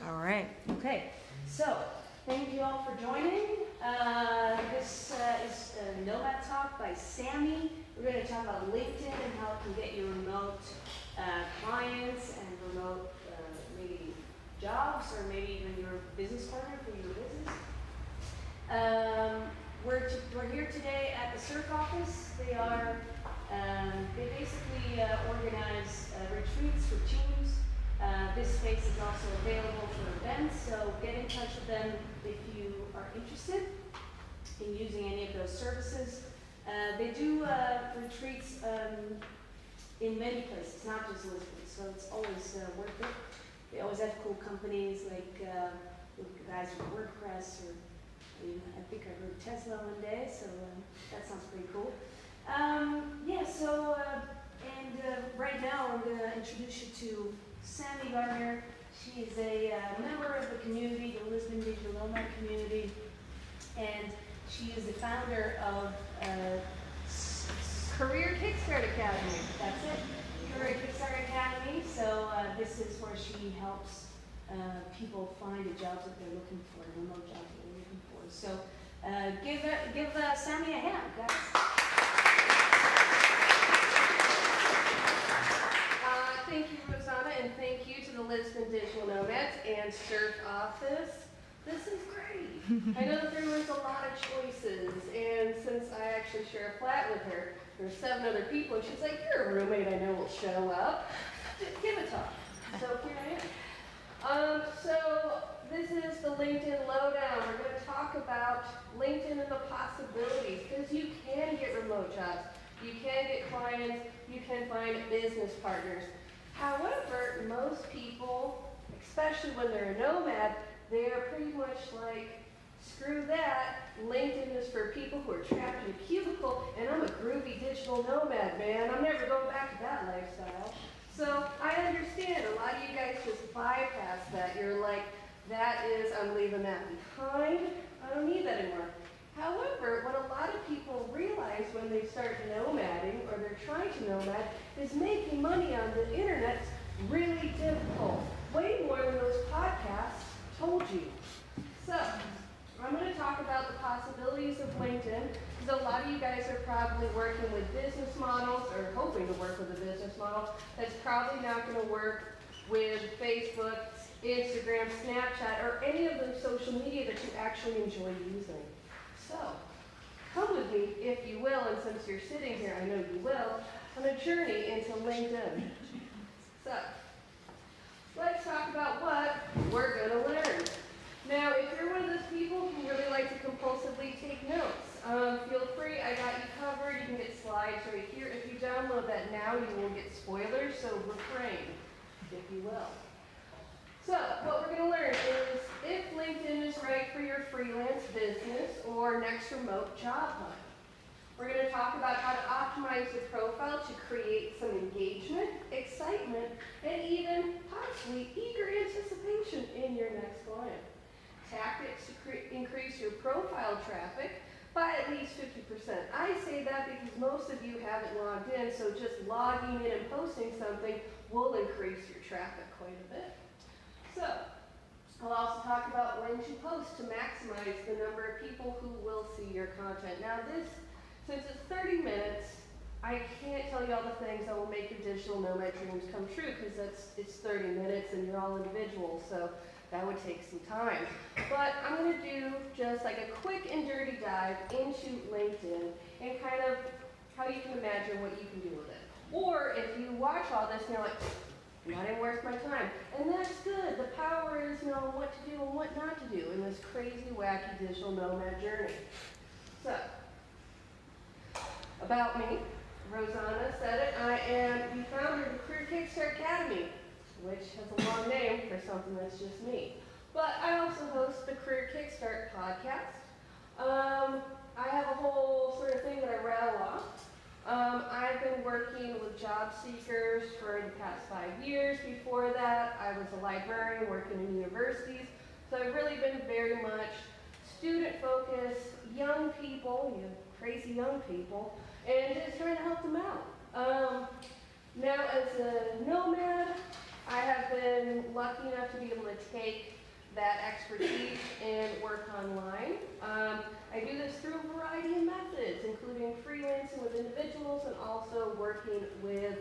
All right. Okay. So, thank you all for joining. This is Nomad Talk by Sami. We're going to talk about LinkedIn and how it can get you remote clients and remote maybe jobs, or maybe even your business partner for your business. We're here today at the CERC office. They basically organize retreats for teams. This space is also available for events, so get in touch with them if you are interested in using any of those services. They do retreats in many places, not just Lisbon, so it's always worth it. They always have cool companies like guys from WordPress, or I think I heard Tesla one day, so that sounds pretty cool. Right now I'm going to introduce you to Sami Gardner. She is a member of the community, the Lisbon Digital Nomad community, and she is the founder of Career Kickstart Academy. That's it, Career Kickstart Academy. So this is where she helps people find the jobs that they're looking for, remote jobs that they're looking for. So give Sami a hand, guys. Thank you, Rosanna, and thank you to the Lisbon Digital Nomads and CERC office. This is great. I know that there was a lot of choices, and since I actually share a flat with her, there's 7 other people, and she's like, you're a roommate I know will show up. Just give a talk. So here I am. So this is the LinkedIn Lowdown. We're going to talk about LinkedIn and the possibilities, because you can get remote jobs. You can get clients. You can find business partners. However, most people, especially when they're a nomad, they are pretty much like, screw that. LinkedIn is for people who are trapped in a cubicle, and I'm a groovy digital nomad, man. I'm never going back to that lifestyle. So I understand a lot of you guys just bypass that. You're like, that is, I'm leaving that behind. I don't need that anymore. However, what a lot of people realize when they start nomading, or they're trying to nomad, is making money on the internet's really difficult. Way more than those podcasts told you. So, I'm going to talk about the possibilities of LinkedIn, because a lot of you guys are probably working with business models, or hoping to work with a business model, that's probably not going to work with Facebook, Instagram, Snapchat, or any of the social media that you actually enjoy using. So, come with me, if you will, and since you're sitting here, I know you will, on a journey into LinkedIn. So, let's talk about what we're going to learn. Now, if you're one of those people who really like to compulsively take notes, feel free, I got you covered. You can get slides right here. If you download that now, you will get spoilers, so refrain, if you will. So, what we're going to learn is if LinkedIn is right for your freelance business or next remote job hunt. We're going to talk about how to optimize your profile to create some engagement, excitement, and even possibly eager anticipation in your next client. Tactics to increase your profile traffic by at least 50%. I say that because most of you haven't logged in, so just logging in and posting something will increase your traffic quite a bit. So, I'll also talk about when to post to maximize the number of people who will see your content. Now this, since it's 30 minutes, I can't tell you all the things that will make your digital nomad dreams come true, because it's 30 minutes and you're all individuals, so that would take some time. But I'm going to do just like a quick and dirty dive into LinkedIn and kind of how you can imagine what you can do with it. Or if you watch all this and you're like, not even worth my time. And that's good. The power is knowing what to do and what not to do in this crazy, wacky digital nomad journey. So, about me, Rosanna said it. I am the founder of the Career Kickstart Academy, which has a long name for something that's just me. But I also host the Career Kickstart podcast. I have a whole sort of thing that I rattle off. I've been working with job seekers for the past 5 years. Before that, I was a librarian working in universities. So I've really been very much student-focused, young people, you know, crazy young people, and just trying to help them out. Now, as a nomad, I have been lucky enough to be able to take that expertise and work online. I do this through a variety of methods, including freelancing with individuals and also working with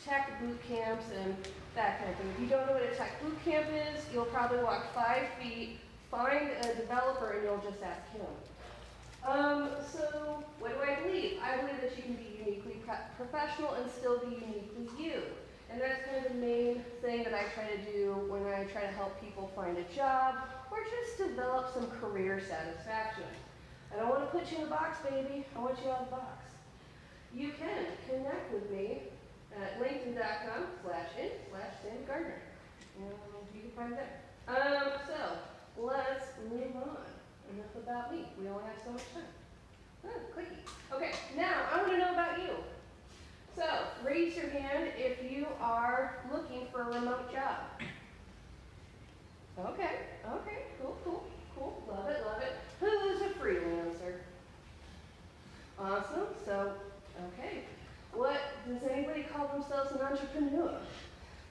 tech boot camps and that kind of thing. If you don't know what a tech boot camp is, you'll probably walk 5 feet, find a developer, and you'll just ask him. So what do I believe? I believe that you can be uniquely professional and still be uniquely you. And that's kind of the main thing that I try to do when I try to help people find a job or just develop some career satisfaction. I don't want to put you in a box, baby. I want you out of the box. You can connect with me at linkedin.com/in/Sami Gardner. You can find it there. So let's move on. Enough about me. We only have so much time. Clicky. Okay, now I want to know about you. So raise your hand if you are looking for a remote job. Okay, cool. Love it. Who's a freelancer? Awesome. So, okay. What does anybody call themselves an entrepreneur?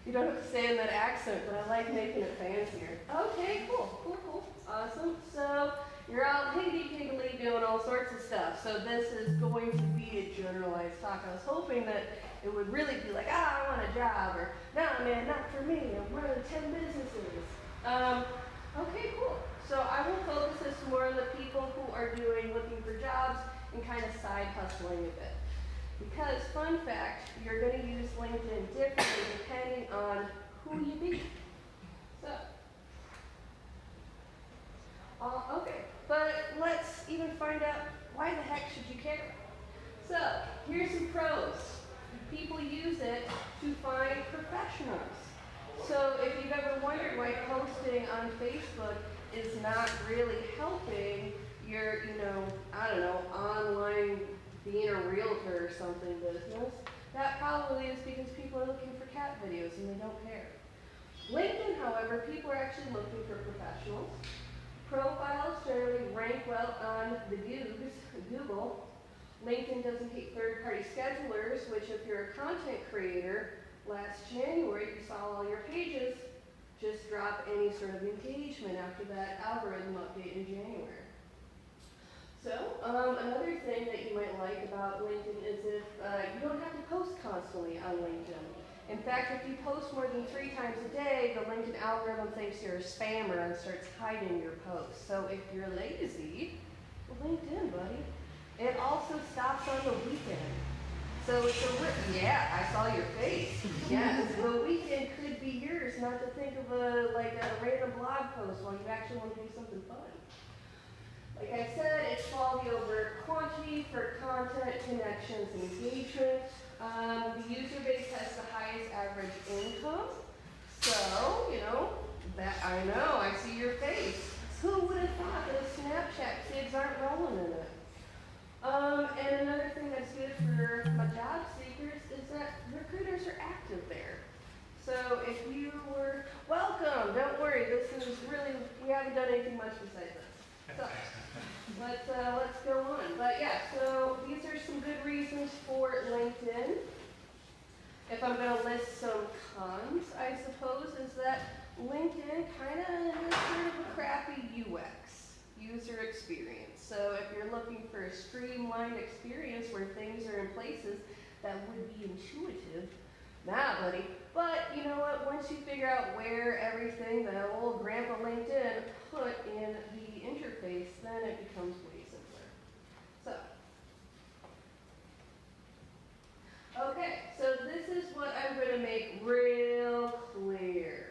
You don't have to say it in that accent, but I like making it fancier. Okay, cool. Awesome. So you're out higgity-piggly doing all sorts of stuff. So this is going to be a generalized talk. I was hoping that it would really be like, I want a job, or nah, man, not for me. I'm running 10 businesses. Okay, cool. So I will focus this more on the people who are looking for jobs and kind of side hustling a bit. Because, fun fact, you're going to use LinkedIn differently depending on who you be. So, okay, but let's even find out why the heck should you care. So, here's some pros. People use it to find professionals. So if you've ever wondered why posting on Facebook is not really helping your, online being a realtor or something business, that probably is because people are looking for cat videos and they don't care. LinkedIn, however, people are actually looking for professionals. Profiles generally rank well on the Google. LinkedIn doesn't hate third-party schedulers, which if you're a content creator, last January you saw all your pages just drop any sort of engagement after that algorithm update in January. So, another thing that you might like about LinkedIn is if you don't have to post constantly on LinkedIn. In fact, if you post more than 3 times a day, the LinkedIn algorithm thinks you're a spammer and starts hiding your posts. So if you're lazy, LinkedIn, buddy. It also stops on the weekend. So it's yeah, I saw your face. Yes, the weekend could be yours, not to think of a random blog post while you actually want to do something fun. Like I said, it's quality over quantity for content, connections, and engagement. The user base has the highest average income. So, I know, I see your face. Who would have thought that Snapchat kids aren't rolling in it? And another thing that's good for my job seekers is that recruiters are active there. So if you were, welcome, don't worry, we haven't done anything much besides this. So, let's go on. But yeah, so these are some good reasons for LinkedIn. If I'm going to list some cons, I suppose, is that LinkedIn kind of has sort of a crappy UX, user experience. So if you're looking for a streamlined experience where things are in places that would be intuitive, nah, buddy. But you know what? Once you figure out where everything that old grandpa LinkedIn put in the interface, then it becomes way simpler. So, okay, so this is what I'm going to make real clear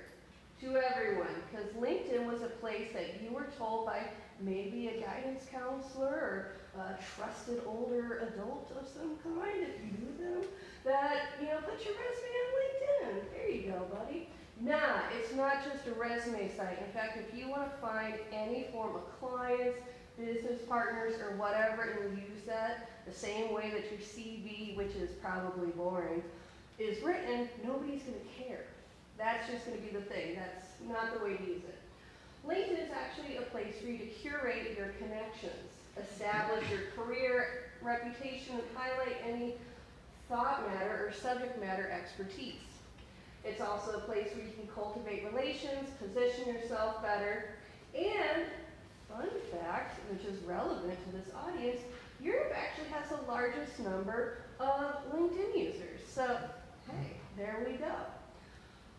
to everyone, because LinkedIn was a place that you were told by maybe a guidance counselor or a trusted older adult of some kind, if you knew them, that, put your resume on LinkedIn. There you go, buddy. Nah, it's not just a resume site. In fact, if you want to find any form of clients, business partners, or whatever, and use that the same way that your CV, which is probably boring, is written, nobody's going to care. That's just going to be the thing. That's not the way to use it. LinkedIn is actually a place for you to curate your connections, establish your career reputation, and highlight any thought matter or subject matter expertise. It's also a place where you can cultivate relations, position yourself better, and fun fact, which is relevant to this audience, Europe actually has the largest number of LinkedIn users. So, hey, there we go.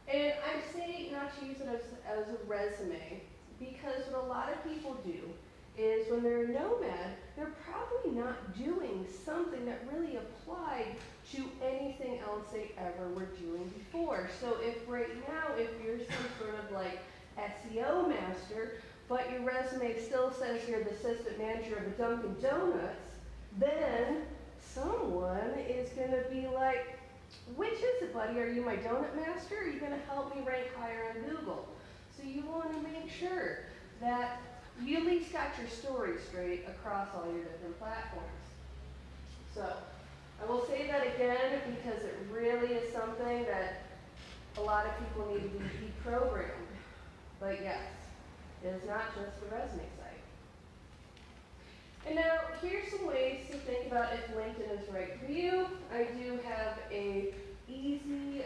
And I say not to use it as a resume, because what a lot of people do is when they're a nomad, they're probably not doing something that really applied to anything else they ever were doing before. So if right now, if you're some sort of like SEO master, but your resume still says you're the assistant manager of a Dunkin' Donuts, then someone is going to be like, which is it, buddy? Are you my donut master, or are you going to help me rank higher on Google? So you want to make sure that you at least got your story straight across all your different platforms. So I will say that again because it really is something that a lot of people need to be deprogrammed. But yes, it is not just the resume site. And now here's some ways to think about if LinkedIn is right for you. I do have a easy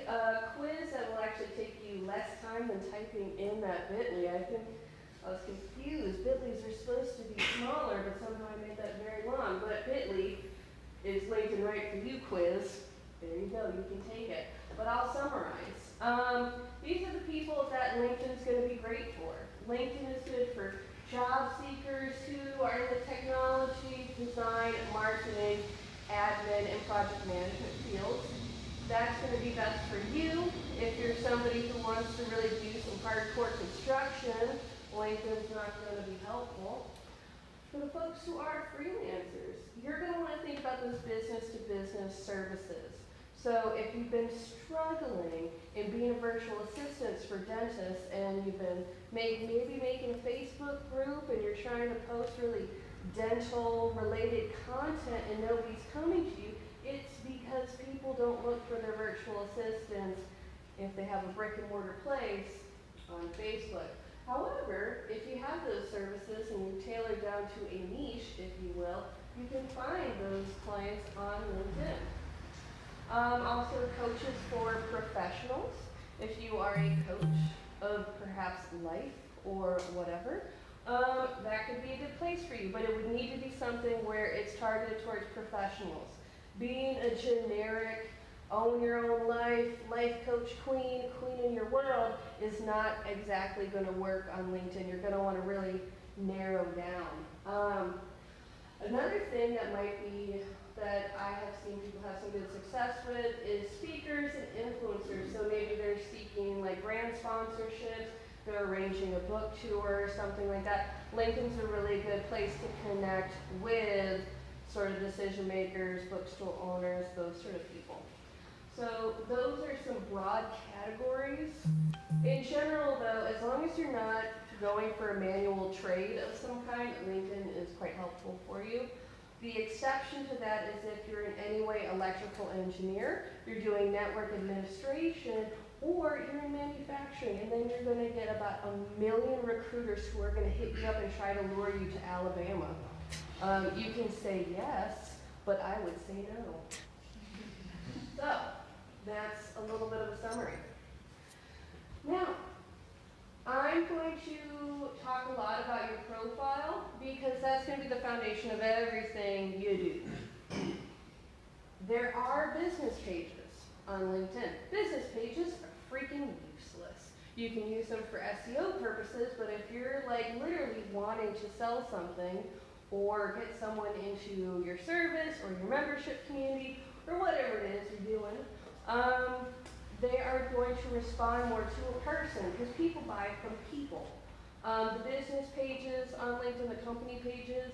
quiz that will actually take you less time than typing in that bit.ly. I was confused. Bit.lys are supposed to be smaller, but somehow I made that very long. But bit.ly is LinkedIn right for you quiz. There you go, you can take it. But I'll summarize. These are the people that LinkedIn is going to be great for. LinkedIn is good for job seekers who are in the technology, design, marketing, admin, and project management fields. That's going to be best for you. If you're somebody who wants to really do some hardcore construction, LinkedIn's not going to be helpful. For the folks who are freelancers, you're going to want to think about those business-to-business services. So if you've been struggling in being a virtual assistant for dentists and you've been maybe making a Facebook group and you're trying to post really dental-related content and nobody's coming to you, it's because people don't look for their virtual assistants if they have a brick-and-mortar place on Facebook. However, if you have those services and you tailor down to a niche, if you will, you can find those clients on LinkedIn. Also, coaches for professionals. If you are a coach of perhaps life or whatever, that could be a good place for you, but it would need to be something where it's targeted towards professionals. Being a generic, own your own life coach queen in your world is not exactly going to work on LinkedIn. You're going to want to really narrow down. Another thing that might be that I have seen people have some good success with is speakers and influencers. So maybe they're seeking like brand sponsorships, they're arranging a book tour or something like that. LinkedIn's a really good place to connect with sort of decision makers, bookstore owners, those sort of people. So those are some broad categories. In general though, as long as you're not going for a manual trade of some kind, LinkedIn is quite helpful for you. The exception to that is if you're in any way electrical engineer, you're doing network administration, or you're in manufacturing, and then you're going to get about 1 million recruiters who are going to hit you up and try to lure you to Alabama. You can say yes, but I would say no. So, that's a little bit of a summary. Now, I'm going to talk a lot about your profile because that's going to be the foundation of everything you do. There are business pages on LinkedIn. Business pages are freaking useless. You can use them for SEO purposes, but if you're like literally wanting to sell something or get someone into your service or your membership community or whatever it is you're doing, they are going to respond more to a person because people buy from people. The business pages on LinkedIn, the company pages,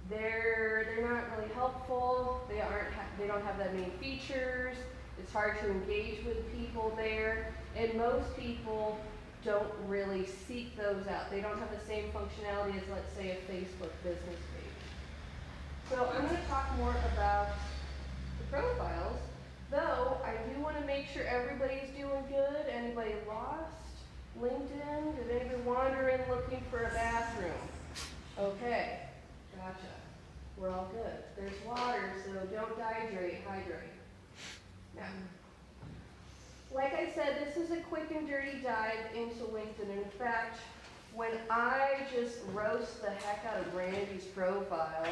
they're not really helpful. They don't have that many features. It's hard to engage with people there, and most people don't really seek those out. They don't have the same functionality as, let's say, a Facebook business page. So I'm going to talk more about the profiles. Though, I do want to make sure everybody's doing good. Anybody lost? LinkedIn? Did anybody wander in looking for a bathroom? Okay, gotcha. We're all good. There's water, so don't dehydrate, hydrate. Now, like I said, this is a quick and dirty dive into LinkedIn. In fact, when I just roast the heck out of Randy's profile,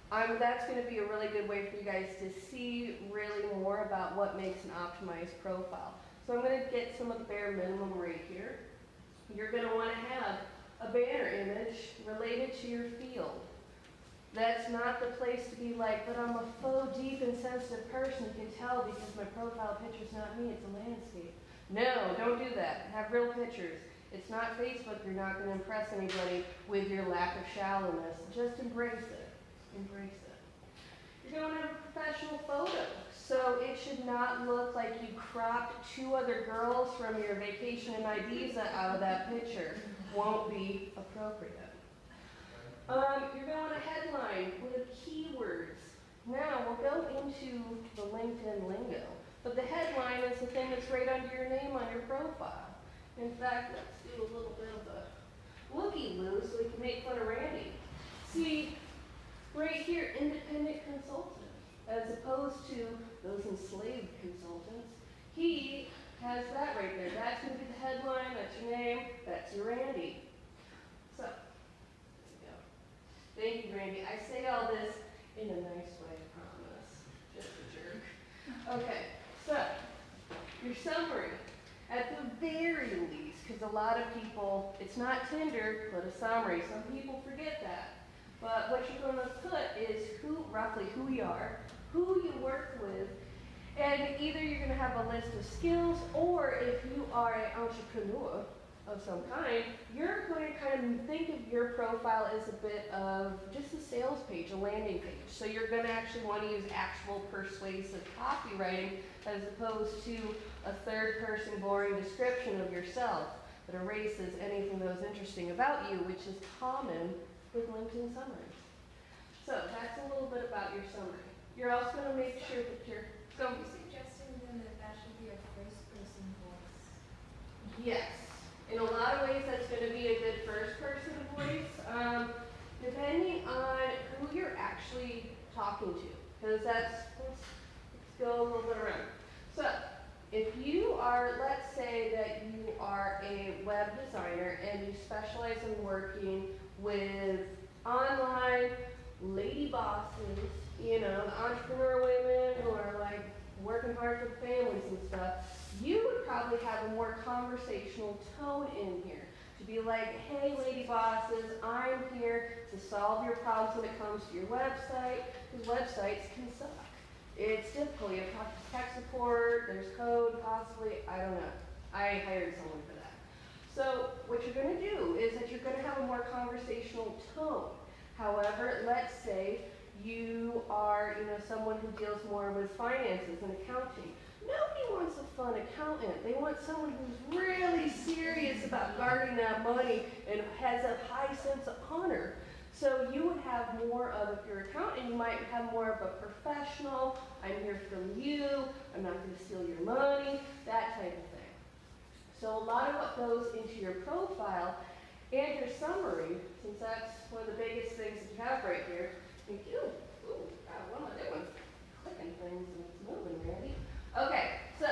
that's going to be a really good way for you guys to see really more about what makes an optimized profile. So I'm going to get some of the bare minimum right here. You're going to want to have a banner image related to your field. That's not the place to be like, but I'm a faux deep and sensitive person. You can tell because my profile picture's not me, it's a landscape. No, don't do that. Have real pictures. It's not Facebook. You're not going to impress anybody with your lack of shallowness. Just embrace it. Embrace it. You're going to have a professional photo. So it should not look like you cropped 2 other girls from your vacation in Ibiza out of that picture. Won't be appropriate. You're going to want a headline with keywords. Now, we'll go into the LinkedIn lingo, but the headline is the thing that's right under your name on your profile. In fact, let's do a little bit of a looky-loo so we can make fun of Randy. See, right here, independent consultant, as opposed to those enslaved consultants. He has that right there. That's going to be the headline, that's your name, that's your Randy. So, thank you, Randy. I say all this in a nice way, I promise. Just a jerk. Okay, so your summary. At the very least, because a lot of people, it's not Tinder, but a summary. Some people forget that. But what you're going to put is roughly who you are, who you work with, and either you're going to have a list of skills, or if you are an entrepreneur of some kind, you're going to kind of think of your profile as a bit of just a sales page, a landing page. So you're going to actually want to use actual persuasive copywriting as opposed to a third-person boring description of yourself that erases anything that was interesting about you, which is common with LinkedIn summaries. So that's a little bit about your summary. You're also going to make sure that you're... Are you suggesting then that should be a first-person voice? Yes. In a lot of ways, that's going to be a good first-person voice, depending on who you're actually talking to. Because let's go a little bit around. So, if you are, let's say that you are a web designer and you specialize in working with online lady bosses, you know, the entrepreneur women who are like working hard for families and stuff, you would probably have a more conversational tone in here. To be like, hey lady bosses, I'm here to solve your problems when it comes to your website, because websites can suck. It's difficult. You have to talk to tech support, there's code, possibly, I don't know. I hired someone for that. So what you're going to do is that you're going to have a more conversational tone. However, let's say you are, someone who deals more with finances and accounting. Nobody wants a fun accountant. They want someone who's really serious about guarding that money and has a high sense of honor. So you would have more of, if you're an accountant, you might have more of a professional, I'm here from you, I'm not going to steal your money, that type of thing. So a lot of what goes into your profile and your summary, since that's one of the biggest things that you have right here. Thank you. Ooh, God, what am I doing? Clicking things and it's moving, Randy. Okay, so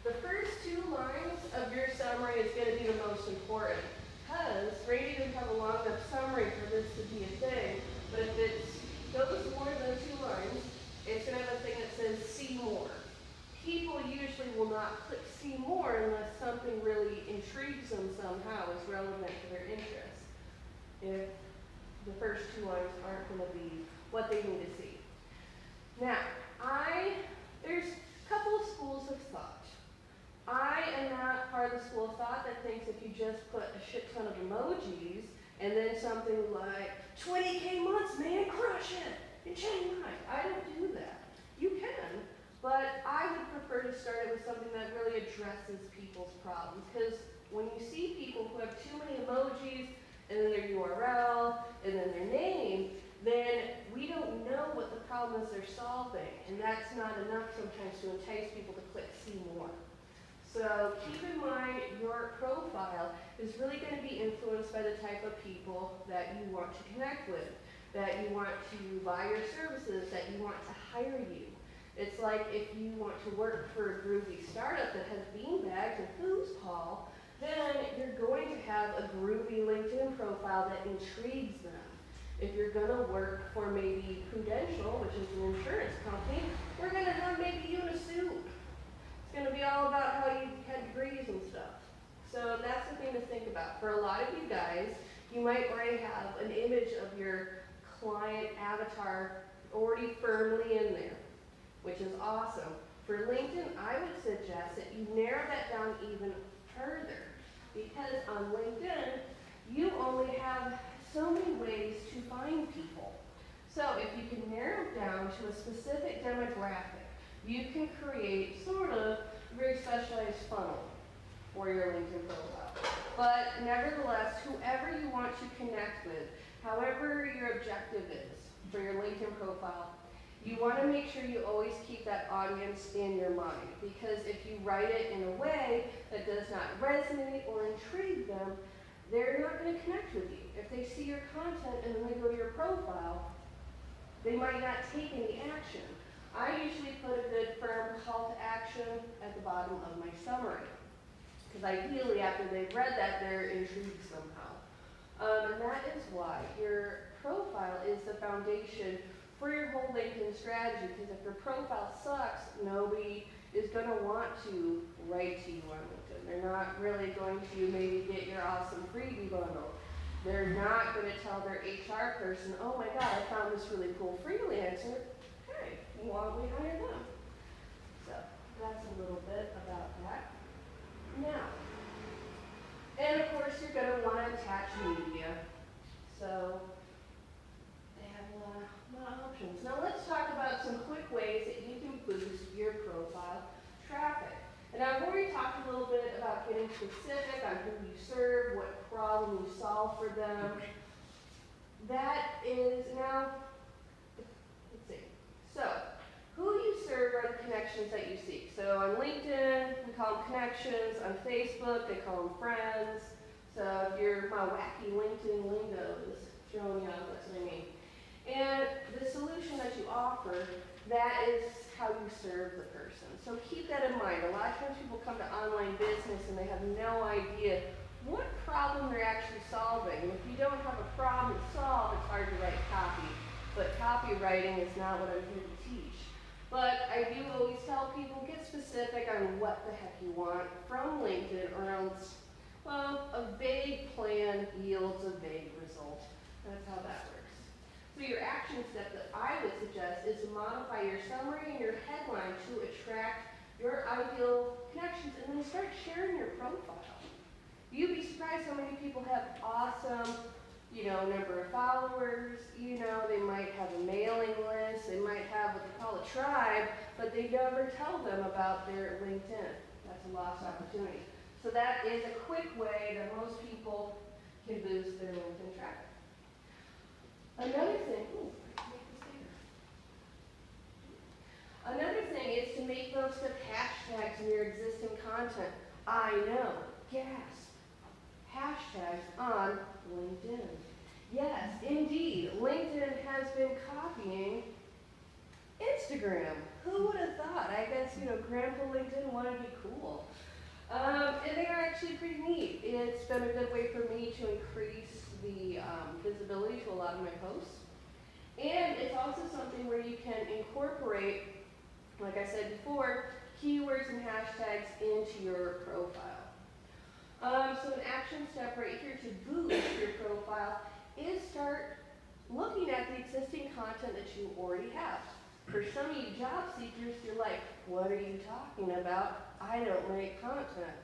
the first 2 lines of your summary is going to be the most important. Because Randy didn't have a long enough summary for this to be a thing, but if it goes more than 2 lines, it's going to have a thing that says see more. People usually will not click see more unless something really intrigues them somehow, is relevant to their interest. If the first 2 lines aren't going to be what they need to see. Now, there's a couple of schools of thought. I am not part of the school of thought that thinks if you just put a shit ton of emojis and then something like 20K months, man, crush it, and change your mind. I don't do that. You can, but I would prefer to start it with something that really addresses people's problems. Because when you see people who have too many emojis, and then their URL, and then their name, then we don't know what the problem is they're solving. And that's not enough sometimes to entice people to click see more. So keep in mind your profile is really going to be influenced by the type of people that you want to connect with, that you want to buy your services, that you want to hire you. It's like if you want to work for a groovy startup that has beanbags and foosball, then you're going to have a groovy LinkedIn profile that intrigues them. If you're going to work for maybe Prudential, which is an insurance company, we're going to have maybe you in a suit. It's going to be all about how you had degrees and stuff. So that's the thing to think about. For a lot of you guys, you might already have an image of your client avatar already firmly in there, which is awesome. For LinkedIn, I would suggest that you narrow that down even further, because on LinkedIn, you only have so many ways to find people. So if you can narrow it down to a specific demographic, you can create sort of a very specialized funnel for your LinkedIn profile. But nevertheless, whoever you want to connect with, however your objective is for your LinkedIn profile, you want to make sure you always keep that audience in your mind, because if you write it in a way that does not resonate or intrigue them, they're not going to connect with you. If they see your content and then they go to your profile, they might not take any action. I usually put a good firm call to action at the bottom of my summary, because ideally after they've read that, they're intrigued somehow. And that is why your profile is the foundation for your whole LinkedIn strategy, because if your profile sucks, nobody is going to want to write to you on LinkedIn. They're not really going to maybe get your awesome freebie bundle. They're not going to tell their HR person, oh my God, I found this really cool freelancer. Hey, why don't we hire them? So that's a little bit about that. Now, and of course you're going to want to attach media. So they have a lot of options. Now let's talk about some quick ways that you can boost your profile traffic. And I've already talked a little bit about getting specific on who you serve, what problem you solve for them. That is now, let's see. So, who you serve are the connections that you seek. So on LinkedIn, we call them connections. On Facebook, they call them friends. So if you're my wacky LinkedIn lingo is throwing you off, that's what I mean. And the solution that you offer, that is how you serve the person. So keep that in mind. A lot of times people come to online business and they have no idea what problem they're actually solving. And if you don't have a problem to solve, it's hard to write copy. But copywriting is not what I'm here to teach. But I do always tell people, get specific on what the heck you want from LinkedIn, or else, well, a vague plan yields a vague result. That's how that works. So your action step that I would suggest is to modify your summary and your headline to attract your ideal connections, and then start sharing your profile. You'd be surprised how many people have awesome, number of followers. They might have a mailing list, they might have what they call a tribe, but they never tell them about their LinkedIn. That's a lost opportunity. So that is a quick way that most people can boost their LinkedIn traffic. Another thing is to make those hashtags in your existing content. I know, gasp, hashtags on LinkedIn. Yes, indeed, LinkedIn has been copying Instagram. Who would have thought? I guess, Grandpa LinkedIn wanted to be cool. And they are actually pretty neat. It's been a good way for me to increase the visibility to a lot of my posts. And it's also something where you can incorporate, like I said before, keywords and hashtags into your profile. So an action step right here to boost your profile is start looking at the existing content that you already have. For some of you job seekers, you're like, what are you talking about? I don't make content.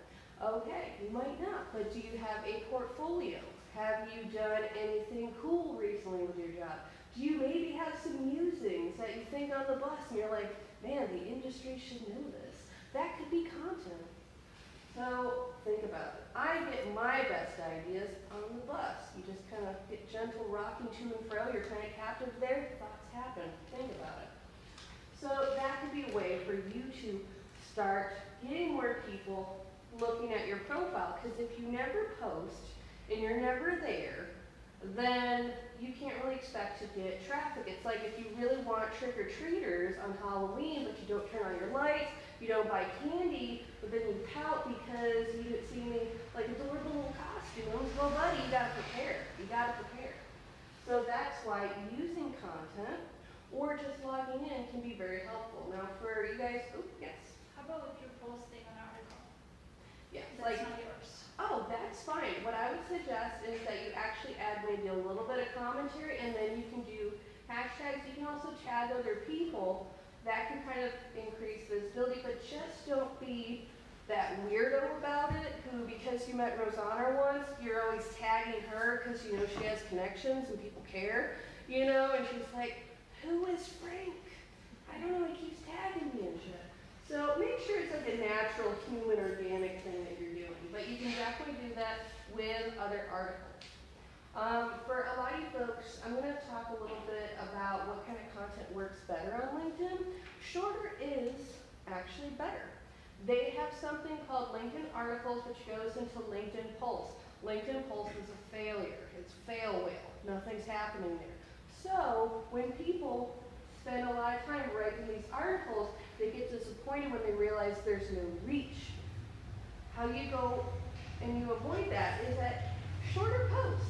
Okay, you might not, but do you have a portfolio? Have you done anything cool recently with your job? Do you maybe have some musings that you think on the bus and you're like, man, the industry should know this? That could be content. So think about it. I get my best ideas on the bus. You just kind of get gentle rocking to and fro. You're kind of captive there. Thoughts happen. Think about it. So that could be a way for you to start getting more people looking at your profile. Because if you never post and you're never there, then you can't really expect to get traffic. It's like if you really want trick-or-treaters on Halloween, but you don't turn on your lights, you don't buy candy, but then you pout because you didn't see me like adorable little costumes. Well, buddy, you gotta prepare. You gotta prepare. So that's why using content or just logging in can be very helpful. Now for you guys, oh, yes. How about if you're posting an article? Yeah, That's not yours. oh, that's fine. What I would suggest is that you actually add maybe a little bit of commentary, and then you can do hashtags. You can also tag other people. That can kind of increase visibility, but just don't be that weirdo about it who, because you met Rosanna once, you're always tagging her because you know she has connections and people care, you know, and she's like, who is Frank? I don't know, he keeps tagging me and shit. So make sure it's like a natural, human, organic thing that you're doing, but you can definitely do that with other articles. For a lot of you folks, I'm going to talk a little bit about what kind of content works better on LinkedIn. Shorter is actually better. They have something called LinkedIn Articles, which goes into LinkedIn Pulse. LinkedIn Pulse is a failure. It's fail whale. Nothing's happening there. So when people spend a lot of time writing these articles, they get disappointed when they realize there's no reach. How you go and you avoid that is that shorter posts.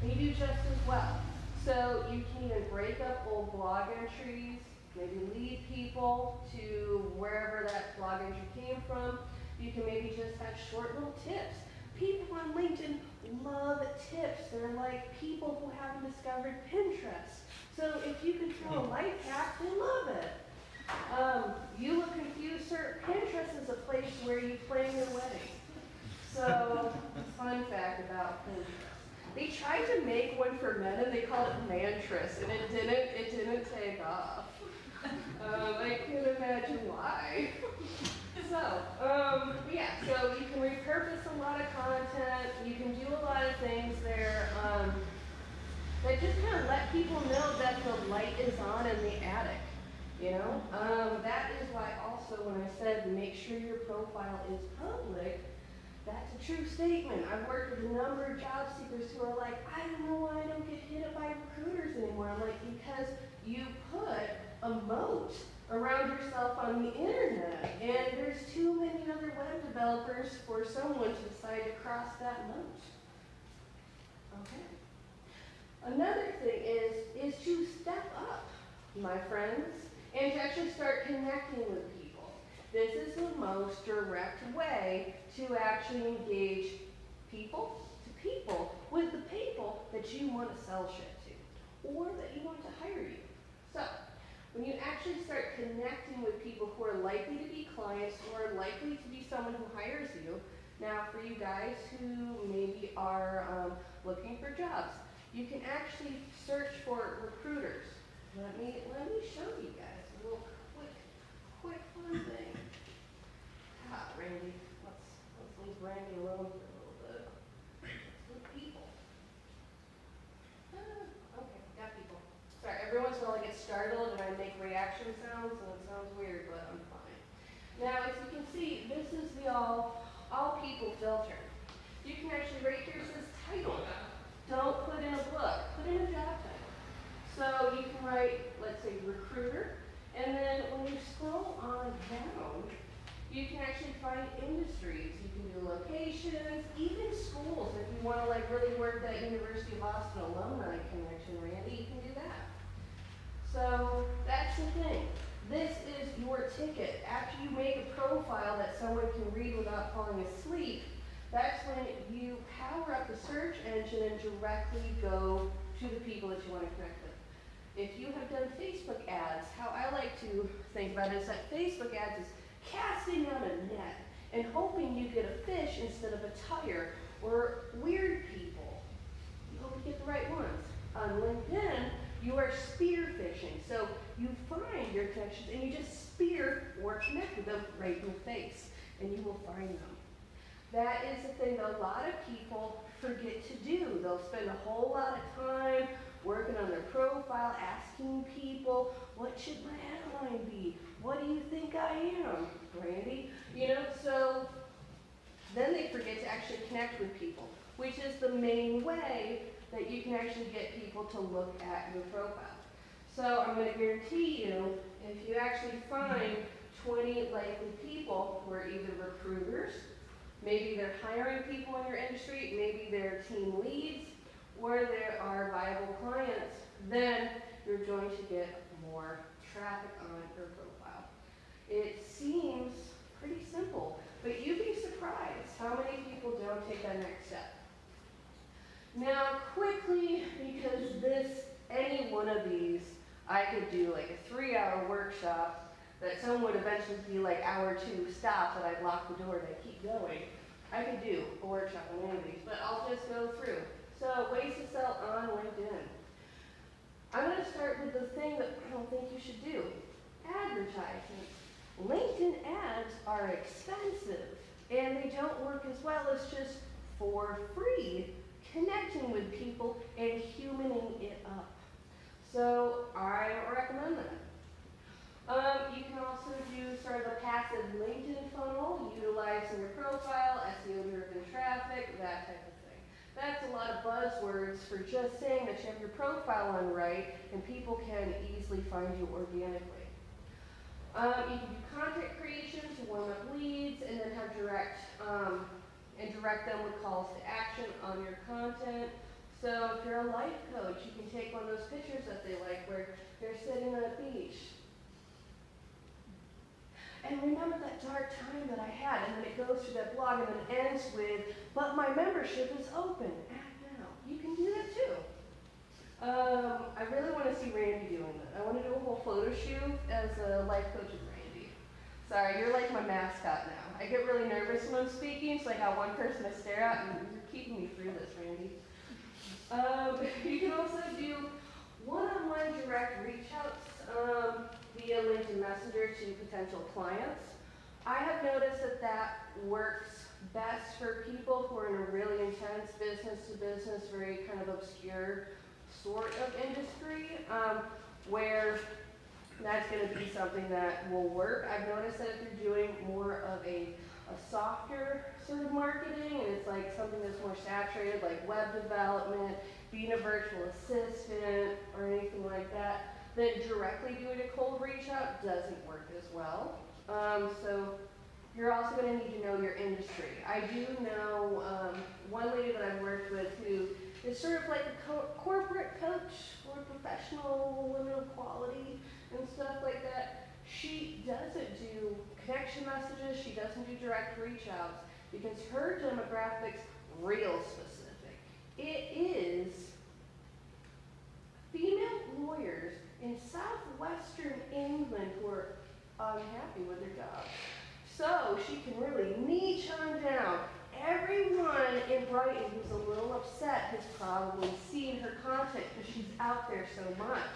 And you do just as well. So you can even break up old blog entries, maybe lead people to wherever that blog entry came from. You can maybe just have short little tips. People on LinkedIn love tips. They're like people who haven't discovered Pinterest. So if you can throw a life hack, they love it. You look confused, sir. Pinterest is a place where you plan your wedding. So, fun fact about Pinterest. They tried to make one for men and they called it Mantras, and it didn't take off. I can't imagine why. So, yeah, so you can repurpose a lot of content, you can do a lot of things there that just kind of let people know that the light is on in the attic, you know? That is why also when I said make sure your profile is public, that's a true statement. I've worked with a number of job seekers who are like, I don't know why I don't get hit up by recruiters anymore. I'm like, because you put a moat around yourself on the internet, and there's too many other web developers for someone to decide to cross that moat. Okay. Another thing is to step up, my friends, and to actually start connecting with people. This is the most direct way to actually engage people to people with the people that you want to sell shit to or that you want to hire you. So when you actually start connecting with people who are likely to be clients, who are likely to be someone who hires you, now for you guys who maybe are looking for jobs, you can actually search for recruiters. Let me show you guys a little quick fun thing. Randy, let's leave Randy alone for a little bit. Let's look people. Okay, got people. Sorry, every once in a while I get startled and I make reaction sounds, and it sounds weird, but I'm fine. Now, as you can see, this is the all people filter. You can actually, right here says title. Don't put in a book, put in a job title. So you can write, let's say, recruiter, and then when you scroll on down, you can actually find industries. You can do locations, even schools. If you want to like really work that University of Austin alumni connection, Randy, you can do that. So that's the thing. This is your ticket. After you make a profile that someone can read without falling asleep, that's when you power up the search engine and directly go to the people that you want to connect with. If you have done Facebook ads, how I like to think about it is that Facebook ads is casting out a net and hoping you get a fish instead of a tire or weird people. You hope you get the right ones. On LinkedIn, you are spear fishing. So you find your connections and you just spear or connect with them right in the face, and you will find them. That is the thing that a lot of people forget to do. They'll spend a whole lot of time working on their profile, asking people, what should my headline be? What do you think I am, Randy? You know, so then they forget to actually connect with people. which is the main way that you can actually get people to look at your profile. So I'm going to guarantee you, if you actually find 20 likely people who are either recruiters, maybe they're hiring people in your industry, maybe they're team leads, or there are viable clients, then you're going to get more traffic on your profile. It seems pretty simple, but you'd be surprised how many people don't take that next step. Now, quickly, because any one of these, I could do like a 3-hour workshop that some would eventually be like hour 2 stop that I'd lock the door and I'd keep going. I could do a workshop on any of these, but I'll just go through. So, ways to sell on LinkedIn. I'm going to start with the thing that I don't think you should do. Advertisements. LinkedIn ads are expensive, and they don't work as well as just for free, connecting with people and humaning it up. So I don't recommend that. You can also do sort of a passive LinkedIn funnel, utilizing your profile, SEO-driven traffic, that type of thing. That's a lot of buzzwords for just saying that you have your profile on right and people can easily find you organically. You can do content creation to warm up leads and then have direct them with calls to action on your content. So if you're a life coach, you can take one of those pictures that they like where they're sitting on a beach. And remember that dark time that I had, and then it goes through that blog and then it ends with, but my membership is open, act now. You can do that too. I really want to see Randy doing that. I want to do a whole photo shoot as a life coach with Randy. Sorry, you're like my mascot now. I get really nervous when I'm speaking, so I got one person to stare at, and you're keeping me through this, Randy. You can also do one-on-one direct reach outs via LinkedIn Messenger to potential clients. I have noticed that works best for people who are in a really intense business-to-business, very kind of obscure sort of industry, where that's going to be something that will work. I've noticed that if you're doing more of a softer sort of marketing, and it's like something that's more saturated, like web development, being a virtual assistant, or anything like that, then directly doing a cold reach out doesn't work as well. So you're also going to need to know your industry. I do know one lady that I've worked with who is sort of like a corporate coach for professional women of quality and stuff like that. She doesn't do connection messages, she doesn't do direct reach outs because her demographic's real specific. It is female lawyers in southwestern England who are unhappy with their jobs. So she can really niche on down. Everyone in Brighton who's a little upset has probably seen her content because she's out there so much.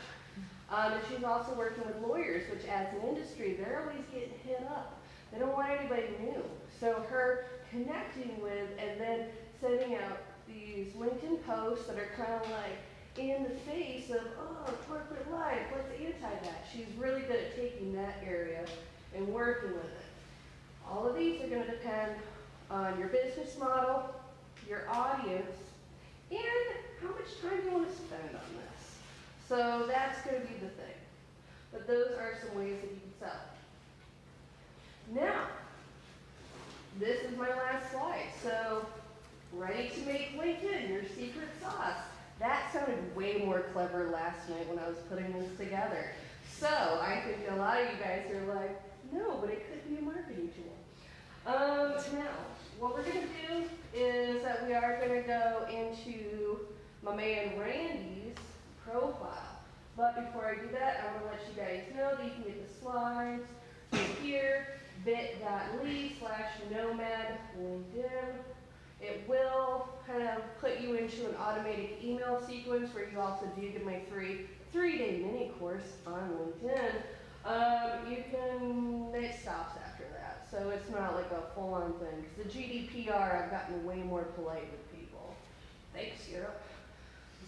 And she's also working with lawyers, which as an industry, they're always getting hit up. They don't want anybody new. So her connecting with and then sending out these LinkedIn posts that are kind of like in the face of, oh, corporate life, let's anti that. She's really good at taking that area and working with it. All of these are going to depend on your business model, your audience, and how much time you want to spend on this. So that's going to be the thing. But those are some ways that you can sell. Now, this is my last slide. So, ready to make LinkedIn your secret sauce. That sounded way more clever last night when I was putting this together. So, I think a lot of you guys are like, no, but it could be a marketing tool. Now, what we're going to do is that we are going to go into my man Randy's profile. But before I do that, I want to let you guys know that you can get the slides here, bit.ly/nomad LinkedIn. It will kind of put you into an automated email sequence where you also do get my free 3-day mini course on LinkedIn. It stops after that, so it's not like a full-on thing. Because the GDPR, I've gotten way more polite with people. Thanks, Europe.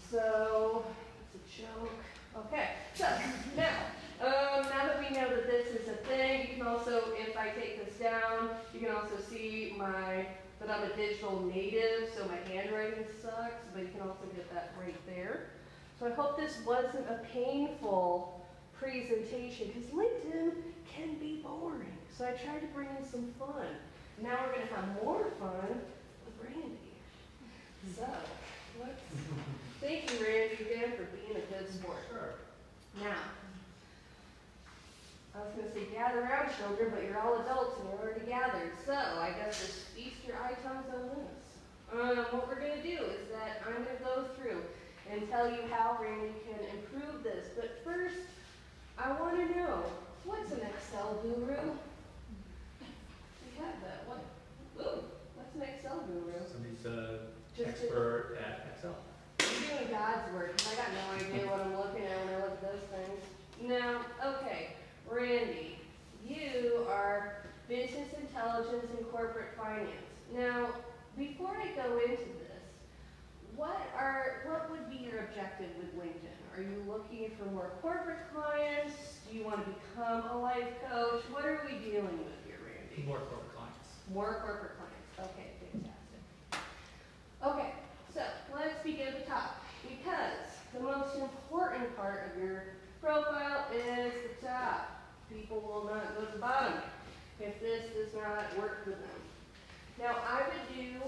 So, it's a joke. Okay, so now that we know that this is a thing, you can also, if I take this down, you can also see my but I'm a digital native, so my handwriting sucks, but you can also get that right there. So I hope this wasn't a painful presentation, because LinkedIn can be boring. So I tried to bring in some fun. Now we're going to have more fun with Randy. So, thank you, Randy, again, for being a good sport. Sure. Now, I was going to say gather around, children, but you're all adults and you're already gathered. So, I guess just feast your eye tongues on this. What we're going to do is that I'm going to go through and tell you how Randy can improve this. But first, I want to know, what's an Excel guru? We have that. What's an Excel guru? Somebody's Just expert at Excel. You're doing God's work, 'cause I got no idea what I'm looking at when I look at those things. Now, okay, Randy, you are business intelligence and corporate finance. Now, before I go into this, what would be your objective with LinkedIn? Are you looking for more corporate clients? Do you want to become a life coach? What are we dealing with here, Randy? More corporate clients. More corporate clients. Okay, fantastic. Okay, so let's begin at the top, because the most important part of your profile is the top. People will not go to the bottom if this does not work for them. Now, I would do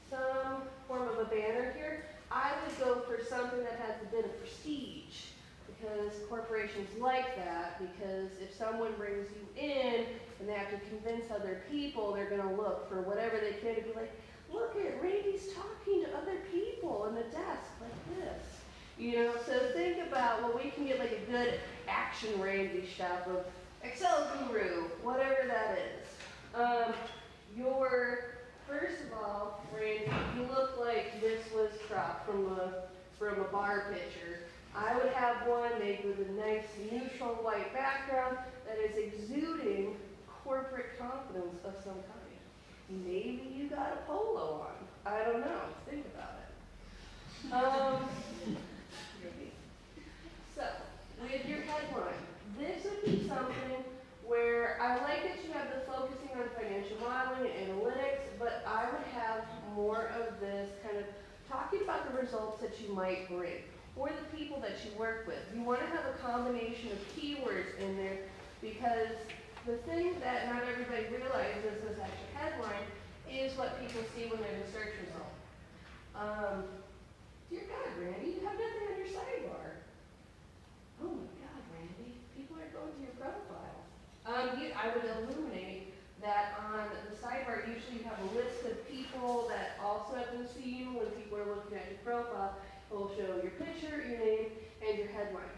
some form of a banner here. I would go for something that has a bit of prestige, because corporations like that, because if someone brings you in and they have to convince other people, they're going to look for whatever they can to be like, look at Randy's talking to other people in the desk like this. You know, so think about, well, we can get like a good action Randy shot of Excel guru, whatever that is. First of all, Randy, you look like this was cropped from a bar picture. I would have one made with a nice neutral white background that is exuding corporate confidence of some kind. Maybe you got a polo on. I don't know. Think about it. So, with your headline, this would be something where I like that you have the focusing on financial modeling and analytics, but I would have more of this kind of talking about the results that you might bring or the people that you work with. You want to have a combination of keywords in there, because the thing that not everybody realizes is that your headline is what people see when they're in the search result. Dear God, Randy, you have nothing on your sidebar. Oh my God, Randy, people are going to your profile. I would illuminate that on the sidebar. Usually you have a list of people that also have been seen when people are looking at your profile. It will show your picture, your name, and your headline.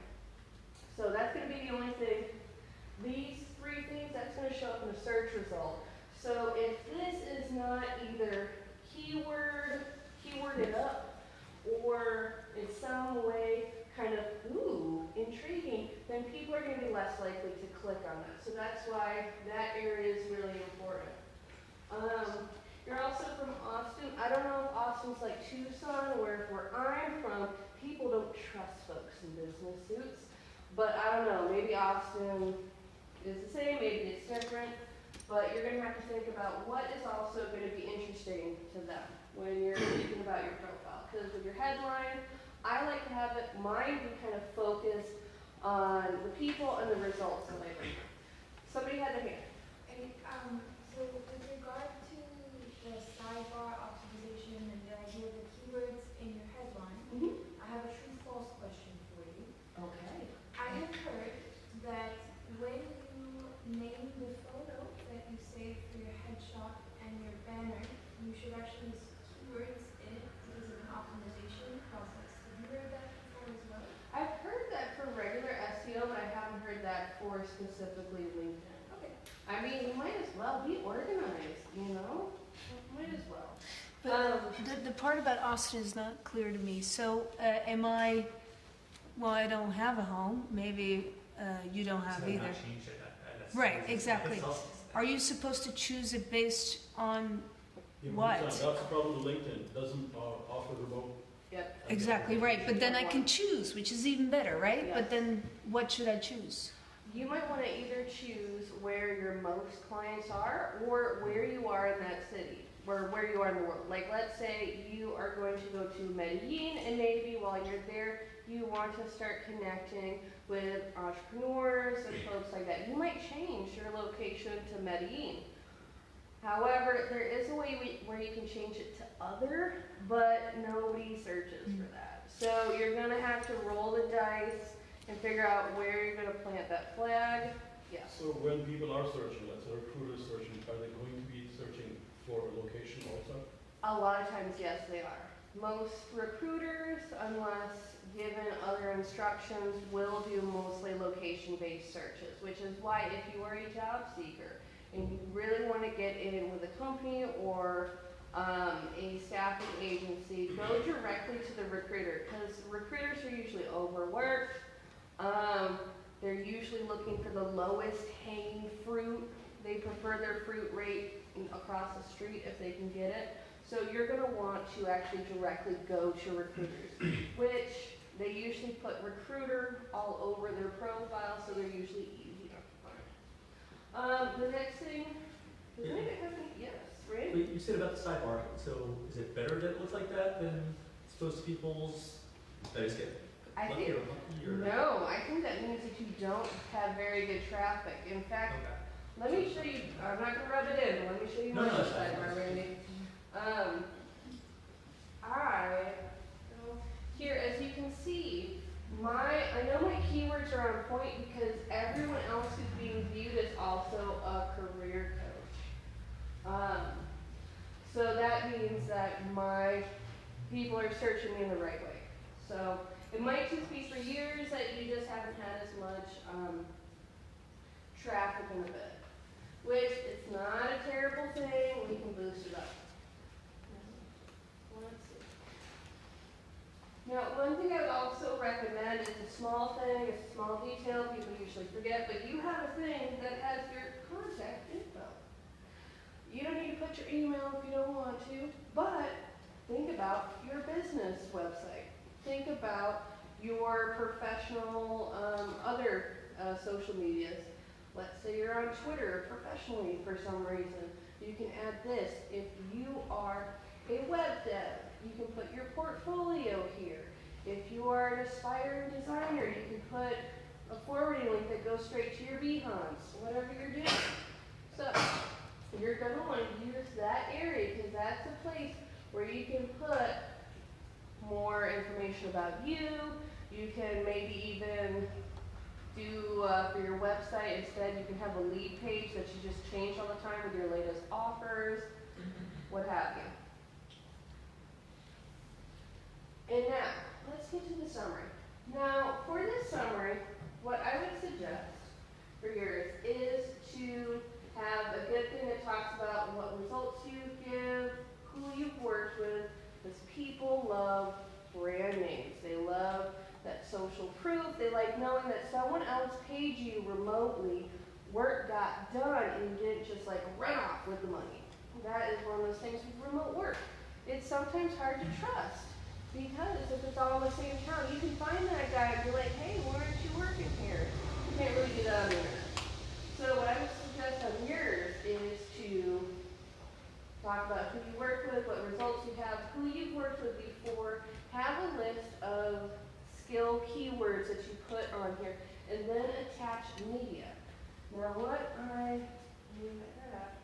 So that's going to be the only thing. These three things, that's going to show up in the search result. So if this is not either keyworded up, or in some way kind of, intriguing, then people are going to be less likely to click on that. So that's why that area is really important. You're also from Austin. I don't know if Austin's like Tucson, or where I'm from, people don't trust folks in business suits. But I don't know, maybe Austin is the same, maybe it's different. But you're going to have to think about what is also going to be interesting to them when you're thinking about your profile. Because with your headline, I like to have mine be kind of focused on the people and the results that I bring. Somebody had their hand. So with regard to the sidebar optimization and the idea of the keywords in your headline, I have a true-false question for you. Okay. I have heard that when you name the photo that you save for your headshot and your banner, you should actually use keywords in it because of an optimization process. Have you heard that before as well? I've heard that for regular SEO, but I haven't heard that for specifically LinkedIn. Okay. I mean, you might as well be organized, you know? Might as well. But the part about Austin is not clear to me. So I don't have a home. Maybe you don't have So either. not change it. That's- Right, exactly. it's also- Are you supposed to choose it based on Yeah, what? That's the problem with LinkedIn. It doesn't offer remote. Yep. Exactly, right. But then I can choose, which is even better, right? Yes. But then what should I choose? You might want to either choose where your most clients are or where you are in that city. or where you are in the world. Like let's say you are going to go to Medellin, and maybe while you're there, you want to start connecting with entrepreneurs and folks like that. You might change your location to Medellin. However, there is a way where you can change it to other, but nobody searches for that. So you're gonna have to roll the dice and figure out where you're gonna plant that flag. Yeah. So when people are searching, let's say recruiters searching, are they going to be searching for a location also? A lot of times, yes, they are. Most recruiters, unless given other instructions, will do mostly location-based searches, which is why if you are a job seeker and you really want to get in with a company or a staffing agency, go directly to the recruiter, because recruiters are usually overworked. They're usually looking for the lowest hanging fruit. They prefer their fruit rate across the street if they can get it. So you're going to want to actually directly go to recruiters, which they usually put recruiter all over their profile, so they're usually easy to find. The next thing, does anybody have any? Yes, right? Wait, you said about the sidebar, so is it better that it looks like that than exposed to people's, that is good? I think, no, I think that means that you don't have very good traffic. In fact, Okay. let me show you, I'm not going to rub it in, but let me show you No, my no, that's fine. sidebar, Randy. Here, as you can see, I know my keywords are on point because everyone else who's being viewed is also a career coach. So that means that my people are searching me in the right way. So it might just be for years that you just haven't had as much traffic in the bed, which it's not a terrible thing. We can boost it up. Let's see. Now, one thing I would also recommend is a small thing, it's a small detail people usually forget, but you have a thing that has your contact info. You don't need to put your email if you don't want to, but think about your business website. Think about your professional other social medias. Let's say you're on Twitter professionally for some reason. You can add this. If you are a web dev, you can put your portfolio here. If you are an aspiring designer, you can put a forwarding link that goes straight to your Behance, whatever you're doing. So you're going to want to use that area because that's a place where you can put more information about you. You can maybe even do for your website instead, you can have a lead page that you just change all the time with your latest offers, what have you. And now, let's get to the summary. Now, for this summary, what I would suggest for yours is to have a good thing that talks about what results you give, who you've worked with, because people love brand names. They love that social proof. They like knowing that someone else paid you remotely, work got done, and you didn't just like run off with the money. That is one of those things with remote work. It's sometimes hard to trust because if it's all in the same town, you can find that guy and be like, hey, why aren't you working here? You can't really do that on the internet. So what I would suggest on yours is to talk about who you work with, what results you have, who you've worked with before, have a list of skill keywords that you put on here, and then attach media. Now what I do that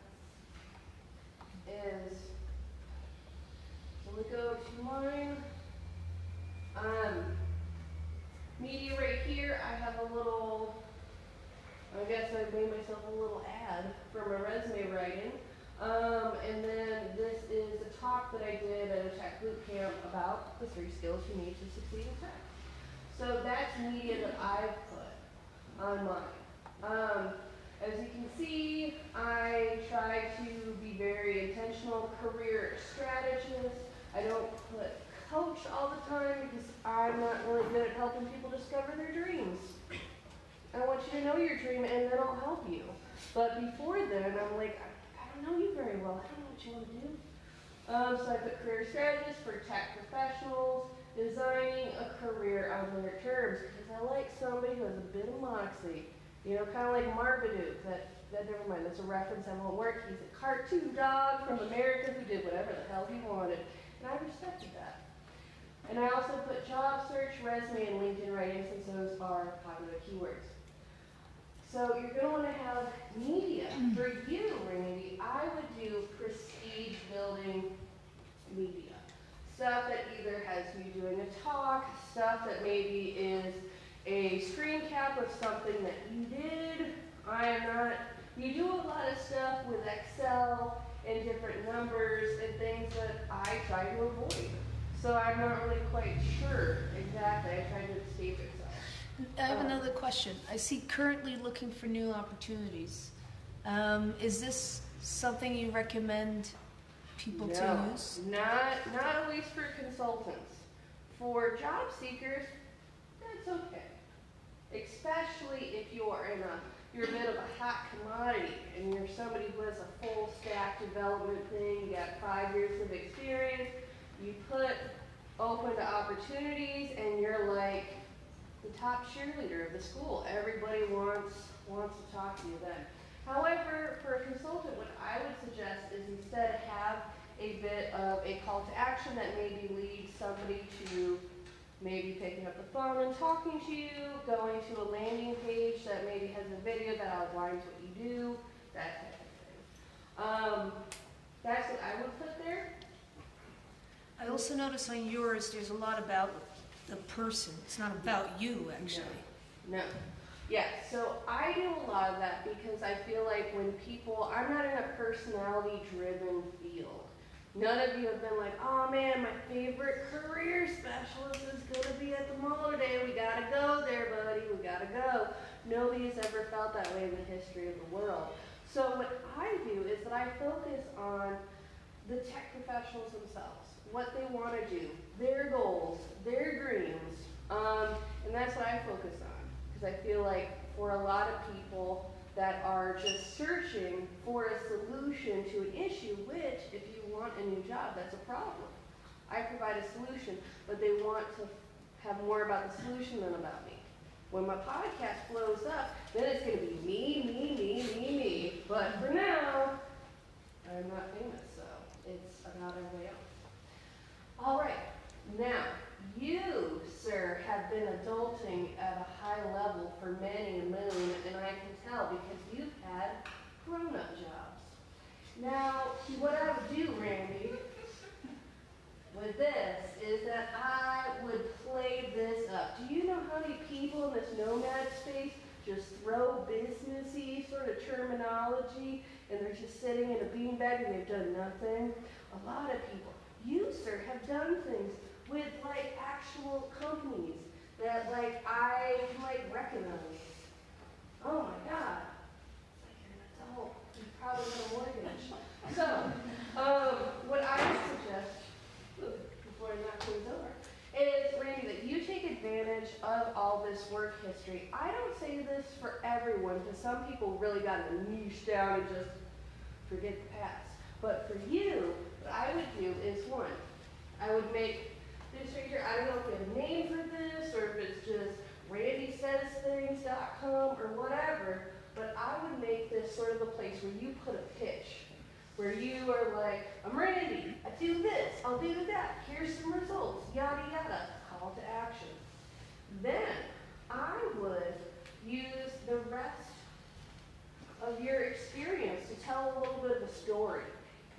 is, so we go to mine, media right here, I have a little, I guess I made myself a little ad for my resume writing. And then this is a talk that I did at a tech boot camp about the 3 skills you need to succeed in tech. So that's media that I've put on mine. As you can see, I try to be very intentional, career strategist. I don't put coach all the time because I'm not really good at helping people discover their dreams. I want you to know your dream and then I'll help you. But before then, I'm like, I don't know you very well. I don't know what you want to do. So I put career strategist for tech professionals, designing a career on their terms because I like somebody who has a bit of moxie. You know, kind of like Marmaduke, that never mind, that's a reference that won't work. He's a cartoon dog from America who did whatever the hell he wanted. And I respected that. And I also put job search, resume, and LinkedIn writing since those are popular keywords. So you're going to want to have media. For you, Randy, I would do prestige building media. Stuff that either has you doing a talk, stuff that maybe is a screen cap of something that you did. You do a lot of stuff with Excel and different numbers and things that I try to avoid. So I'm not really quite sure exactly. I try to escape Excel. I have another question. I see currently looking for new opportunities. Is this something you recommend people to use? Not always for consultants. For job seekers, that's okay. Especially if you're a bit of a hot commodity and you're somebody who has a full stack development thing, you got 5 years of experience, you put open to opportunities and you're like the top cheerleader of the school. Everybody wants to talk to you then. However, for a consultant, what I would suggest is instead have a bit of a call to action that maybe leads somebody to maybe picking up the phone and talking to you, going to a landing page that maybe has a video that outlines what you do, that type of thing. That's what I would put there. I also notice on yours there's a lot about the person. It's not about you, actually. No. Yeah, so I do a lot of that because I feel like when people, I'm not in a personality-driven field. None of you have been like, oh man, my favorite career specialist is going to be at the mall today. We got to go there, buddy. We got to go. Nobody's ever felt that way in the history of the world. So what I do is that I focus on the tech professionals themselves, what they want to do, their goals, their dreams, and that's what I focus on. Because I feel like for a lot of people that are just searching for a solution to an issue, which if you want a new job, that's a problem. I provide a solution, but they want to have more about the solution than about me. When my podcast blows up, then it's going to be me. But for now, I'm not famous, so it's about everybody else. All right, now, you, sir, have been adulting at a high level for many a moon, and I can tell because you've had grown-up jobs. Now, what I would do, Randy, with this is that I would play this up. Do you know how many people in this nomad space just throw businessy sort of terminology and they're just sitting in a beanbag and they've done nothing? A lot of people. You, sir, have done things with like actual companies that like I can like recognize. Oh my God. It's like you're an adult. You probably have a mortgage. So, what I would suggest, before I knock things over, is, Randy, that you take advantage of all this work history. I don't say this for everyone, because some people really got to niche down and just forget the past. But for you, what I would do is, one, I would make this right here, I don't know if you have a name for this, or if it's just randysaysthings.com or whatever, but I would make this sort of a place where you put a pitch, where you are like, I'm Randy, I do this, I'll do that, here's some results, yada yada, call to action. Then I would use the rest of your experience to tell a little bit of a story.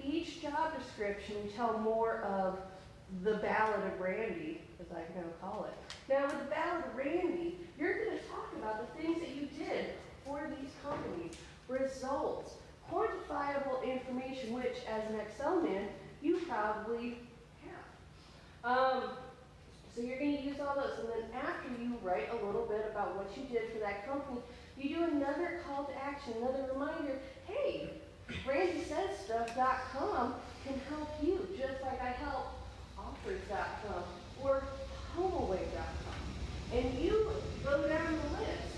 Each job description, you tell more of the Ballad of Randy, as I can now call it. Now with the Ballad of Randy, you're going to talk about the things that you did for these companies, results, quantifiable information, which as an Excel man, you probably have. So you're going to use all those, and then after you write a little bit about what you did for that company, you do another call to action, another reminder, hey, randysaysstuff.com can help you, just like I help offers.com or homeaway.com. And you go down the list.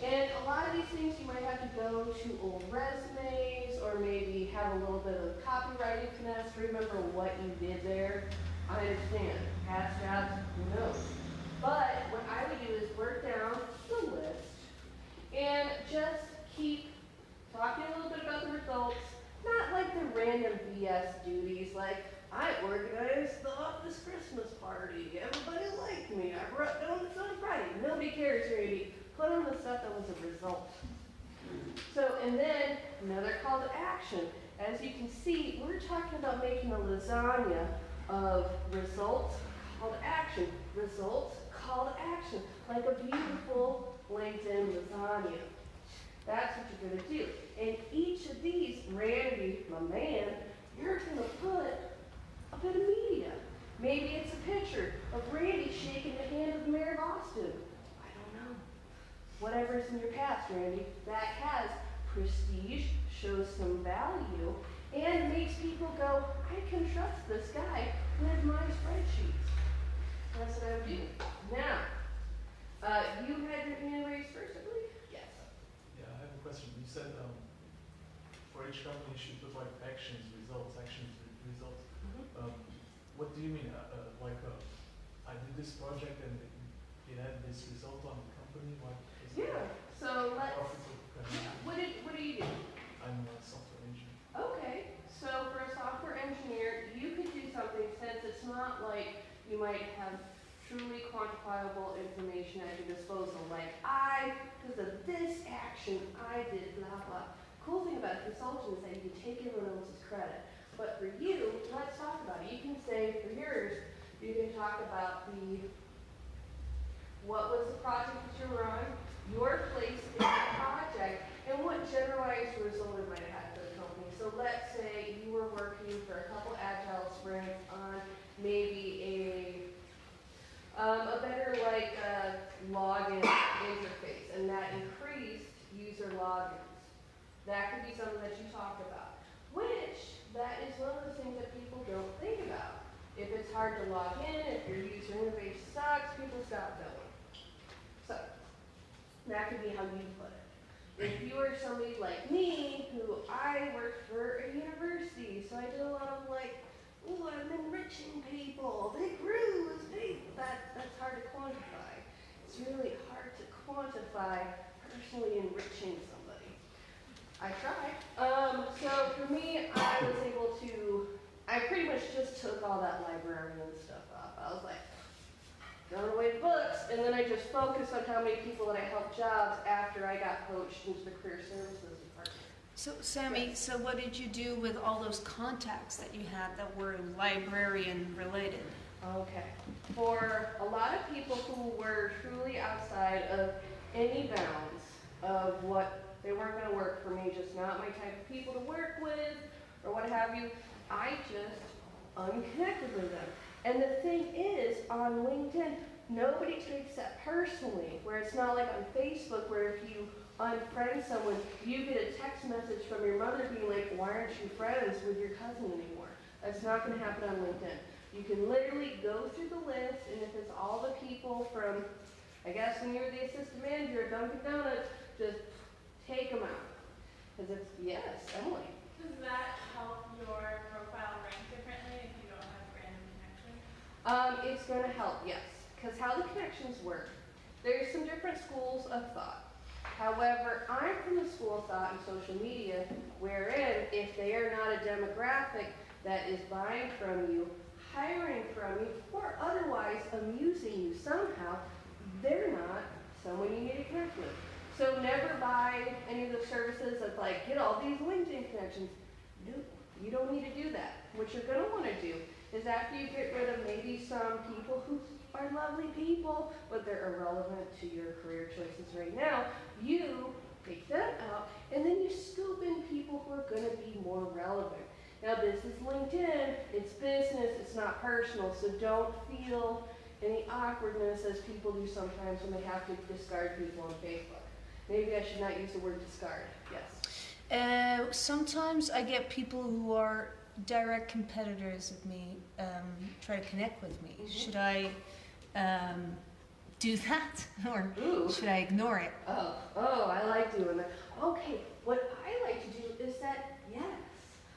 And a lot of these things you might have to go to old resumes or maybe have a little bit of copywriting finesse to remember what you did there. I understand. Past jobs, who knows? But what I would do is work down the list and just keep random BS duties like, I organized the office Christmas party, everybody liked me, I brought donuts on Friday. Nobody cares, Randy. Put on the stuff that was a result. So, and then another call to action. As you can see, we're talking about making a lasagna of results, call to action, results, call to action, like a beautiful LinkedIn lasagna. That's what you're gonna do. And each of these, Randy, my man, you're gonna put a bit of media. Maybe it's a picture of Randy shaking the hand of the mayor of Austin. I don't know. Whatever's in your past, Randy, that has prestige, shows some value, and makes people go, I can trust this guy with my spreadsheets. That's what I would do. Now, you had your hand raised first, I believe? Yes. Yeah, I have a question. You said for each company you should put like actions, results. What do you mean? I did this project and it had this result on the company? What is Yeah, so let's, yeah. what do you do? I'm a software engineer. Okay, so for a software engineer, you could do something since it's not like you might have truly quantifiable information at your disposal, like because of this action, I did blah, blah. Cool thing about a consultant is that you can take everyone else's credit. But for you, let's talk about it. You can say, for yours, you can talk about what was the project that you were on, your place in the project, and what generalized result it might have had for the company. So let's say you were working for a couple agile sprints on maybe a better login interface, and that increased user logins. That could be something that you talk about, which that is one of the things that people don't think about. If it's hard to log in, if your user interface sucks, people stop going. So that could be how you put it. If you are somebody like me, who I worked for a university, so I did a lot of I'm enriching people. They grew as people. That's hard to quantify. It's really hard to quantify personally enriching somebody. I tried. So for me, I pretty much just took all that librarian stuff up. I was like, throwing away the books, and then I just focused on how many people that I helped jobs after I got poached into the career services department. So, Sami, so what did you do with all those contacts that you had that were librarian related? Okay. For a lot of people who were truly outside of any bounds of what they weren't going to work for me, just not my type of people to work with, or what have you, I just unconnected with them. And the thing is, on LinkedIn, nobody takes that personally, where it's not like on Facebook, where if you unfriend someone, you get a text message from your mother being like, why aren't you friends with your cousin anymore? That's not going to happen on LinkedIn. You can literally go through the list, and if it's all the people from, I guess when you were the assistant manager at Dunkin' Donuts, just take them out. Because it's, yes, Emily. Does that help your profile rank differently if you don't have random connections? It's going to help, yes. Because how the connections work, there's some different schools of thought. However, I'm from the school of thought in social media, wherein if they are not a demographic that is buying from you, hiring from you, or otherwise amusing you somehow, they're not someone you need to connect with. So never buy any of the services that's like, get all these LinkedIn connections. No, you don't need to do that. What you're going to want to do is after you get rid of maybe some people who are lovely people, but they're irrelevant to your career choices right now, you take them out, and then you scoop in people who are going to be more relevant. Now this is LinkedIn, it's business, it's not personal, so don't feel any awkwardness as people do sometimes when they have to discard people on Facebook. Maybe I should not use the word discard. Yes. Sometimes I get people who are direct competitors of me try to connect with me. Mm-hmm. Should I do that, or should I ignore it? Oh, I like doing that. Okay, what I like to do is that, yes,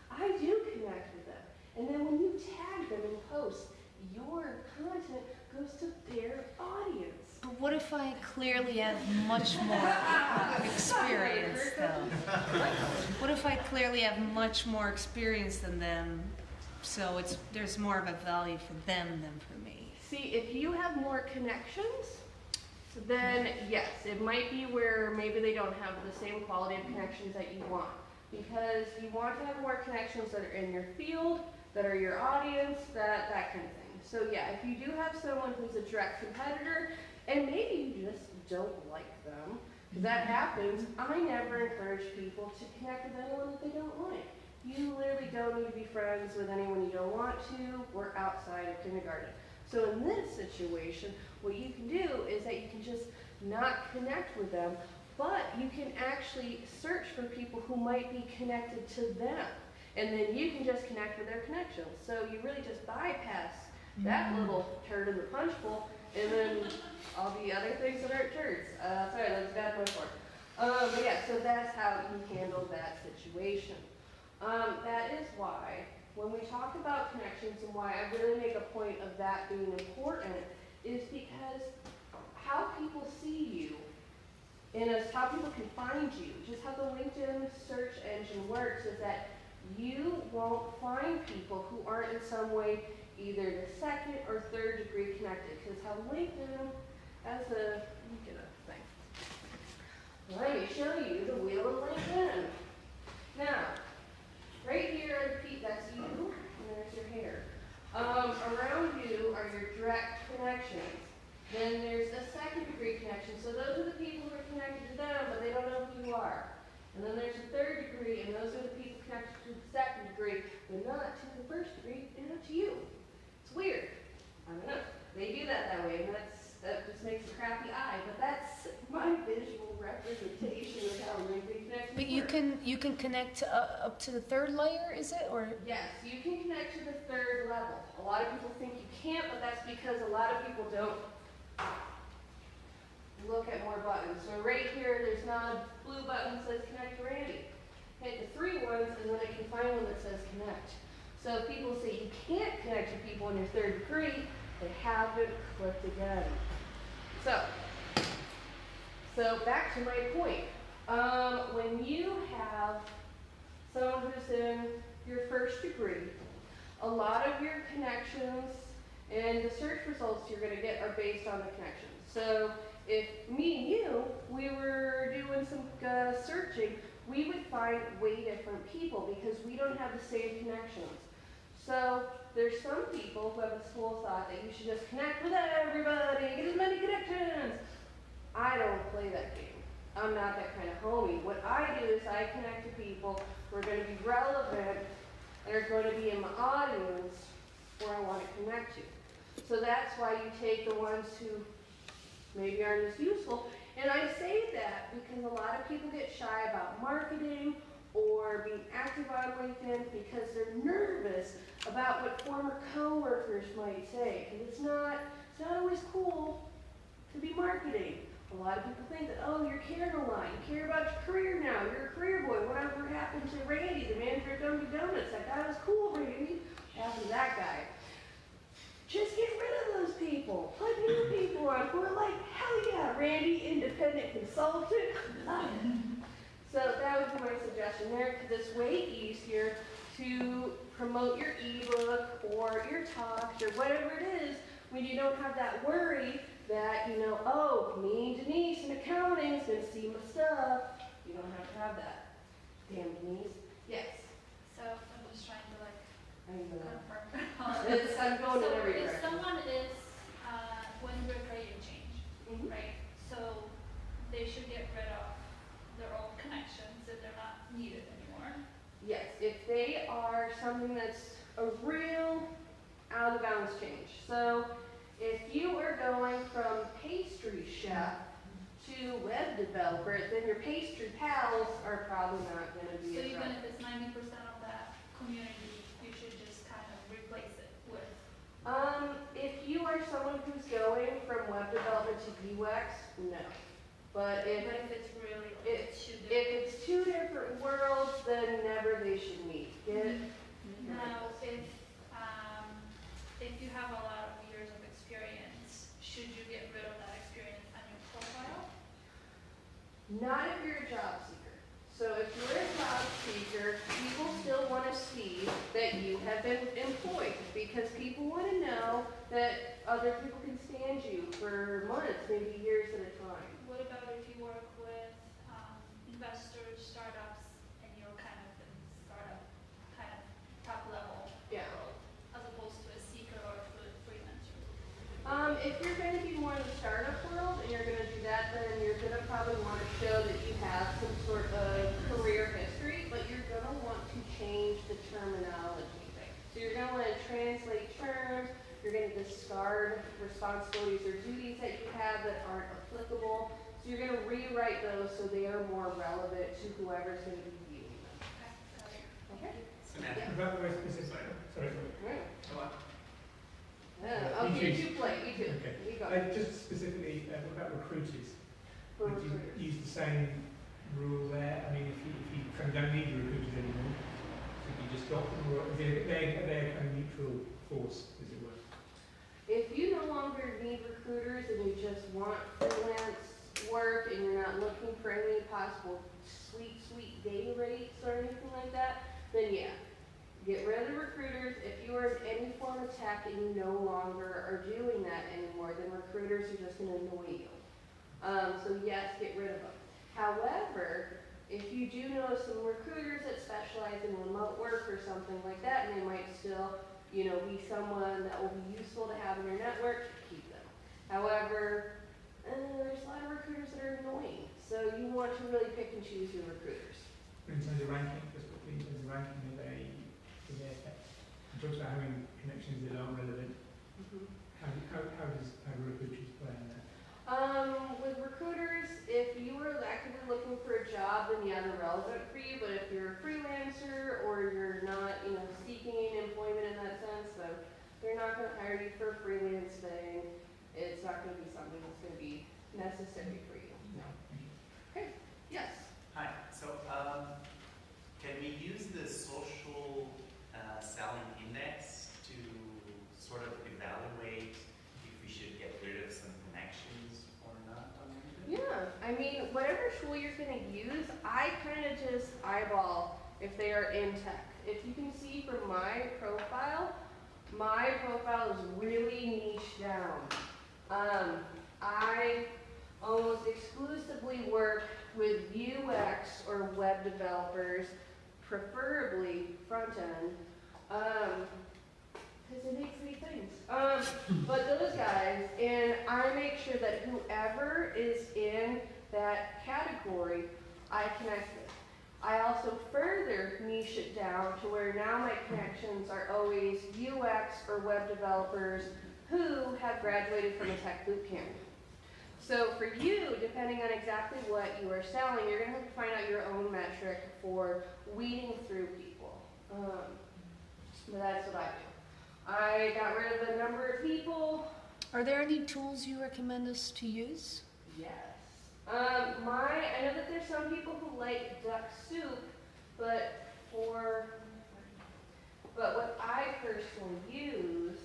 I do connect with them. And then when you tag them in posts, your content goes to their audience. But what if I clearly have much more experience, though? What if I clearly have much more experience than them, so there's more of a value for them than for me? See, if you have more connections, then yes, it might be where maybe they don't have the same quality of connections that you want. Because you want to have more connections that are in your field, that are your audience, that kind of thing. So yeah, if you do have someone who's a direct competitor, and maybe you just don't like them, because that happens, I never encourage people to connect with anyone that they don't like. You literally don't need to be friends with anyone you don't want to. We're outside of kindergarten. So in this situation, what you can do is that you can just not connect with them, but you can actually search for people who might be connected to them. And then you can just connect with their connections. So you really just bypass that little turd in the punch bowl, and then all the other things that aren't turds. Sorry, that's a bad metaphor. But yeah, so that's how you handle that situation. That is why, when we talk about connections and why I really make a point of that being important, is because how people see you, and as how people can find you, just how the LinkedIn search engine works is that you won't find people who aren't in some way either the second or third degree connected. Because how LinkedIn has a, let me get a thing. Let me show you the wheel of LinkedIn. Now, right here, I repeat, that's you, and there's your hair. Around you are your direct connections. Then there's a second degree connection. So those are the people who are connected to them, but they don't know who you are. And then there's a third degree, and those are the people connected to the second degree, but not to the first degree, and not to you. It's weird. I don't know. They do that way, and that just makes a crappy eye, but that's my visual representation of how LinkedIn connects. But you can connect up to the third layer, is it? Or yes, you can connect to the third level. A lot of people think you can't, but that's because a lot of people don't look at more buttons. So right here, there's not a blue button that says connect to Randy. Hit the three ones, and then I can find one that says connect. So if people say you can't connect to people in your third degree, they haven't clicked again. So back to my point. When you have someone who's in your first degree, a lot of your connections and the search results you're going to get are based on the connections. So if me and you, we were doing some searching, we would find way different people because we don't have the same connections. So there's some people who have a school thought that you should just connect with everybody, get as many connections. I don't play that game. I'm not that kind of homie. What I do is I connect to people who are going to be relevant and are going to be in my audience where I want to connect to. So that's why you take the ones who maybe aren't as useful. And I say that because a lot of people get shy about marketing or being active on LinkedIn because they're nervous about what former coworkers might say. And it's not always cool to be marketing. A lot of people think that, oh, you're caring a lot. You care about your career now. You're a career boy. Whatever happened to Randy, the manager of Dunkin' Donuts? That guy was cool, Randy. What happened to that guy? Just get rid of those people. Put new people on who are like, hell yeah, Randy, independent consultant. So that would be my suggestion there, because it's way easier to promote your ebook or your talks or whatever it is when you don't have that worry that, you know, oh, me and Denise in accounting is going to see my stuff. You don't have that. Damn, Denise. Yes. So I'm just trying to confirm. I'm going in every If direction. someone is going through a career change, Mhm. right? So they should get rid of their old connections if they're not needed anymore. Yes, if they are something that's a real out of bounds change. So if you are going from pastry chef to web developer, then your pastry pals are probably not going to be So as even relevant. if it's 90% of that community, you should just kind of replace it with. If you are someone who's going from web development to UX, no. But if But if it's really if it's two different worlds, then never they should meet. Now, if you have a lot of years of experience, should you get rid of that experience Not if you're a job seeker. So if you're a job seeker, people still want to see that you have been employed because people want to know that other people can stand you for months, maybe years at a time. What about if you work with investors, startups, and you're kind of in startup, kind of top level Yeah. role, as opposed to a seeker or to a freelancer? If you're going to be more in the startup world and you're going to do that, then you're going to probably want to show that you have some sort of career history, but you're going to want to change the terminology. So you're going to want to translate terms, you're going to discard responsibilities or duties that you have that aren't applicable. So you're going to rewrite those so they are more relevant to whoever's going to be viewing them. Okay? Samantha. About the very specific, sorry. Right. Go on. Okay, you play, you do. Okay. You go. Just specifically, what about recruiters? For Would you recruiters. use the same rule there? I mean, if you kind of don't need the recruiters anymore, should you just drop them, or is it, are they a kind of neutral force, as it were? If you no longer need recruiters and you just want freelance work and you're not looking for any possible sweet day rates or anything like that, then yeah. Get rid of the recruiters. If you are in any form of tech and you no longer are doing that anymore, then recruiters are just going to annoy you. So yes, get rid of them. However, if you do know some recruiters that specialize in remote work or something like that, and they might still, be someone that will be useful to have in your network, keep them. However, there's a lot of recruiters that are annoying, so you want to really pick and choose your recruiters. In terms of ranking, just quickly, in terms of ranking, are they tech? You talked about having connections that aren't relevant. Mm-hmm. How do recruiters play in that? With recruiters, if you are actively looking for a job, then yeah, they're relevant for you. But if you're a freelancer or you're not, seeking employment in that sense, so they're not going to hire you for a freelance thing. It's not going to be something that's going to be necessary for you. No. Okay. Yes. Hi. So, can we use the social selling index to sort of evaluate if we should get rid of some connections or not on LinkedIn? Yeah. I mean, whatever tool you're going to use, I kind of just eyeball if they are in tech. If you can see from my profile is really niche down. I almost exclusively work with UX or web developers, preferably front end, because it makes me things. But those guys, and I make sure that whoever is in that category, I connect with. I also further niche it down to where now my connections are always UX or web developers who have graduated from a tech boot camp. So for you, depending on exactly what you are selling, you're going to have to find out your own metric for weeding through people. But that's what I do. I got rid of a number of people. Are there any tools you recommend us to use? Yes. I know that there's some people who like duck soup, but what I personally use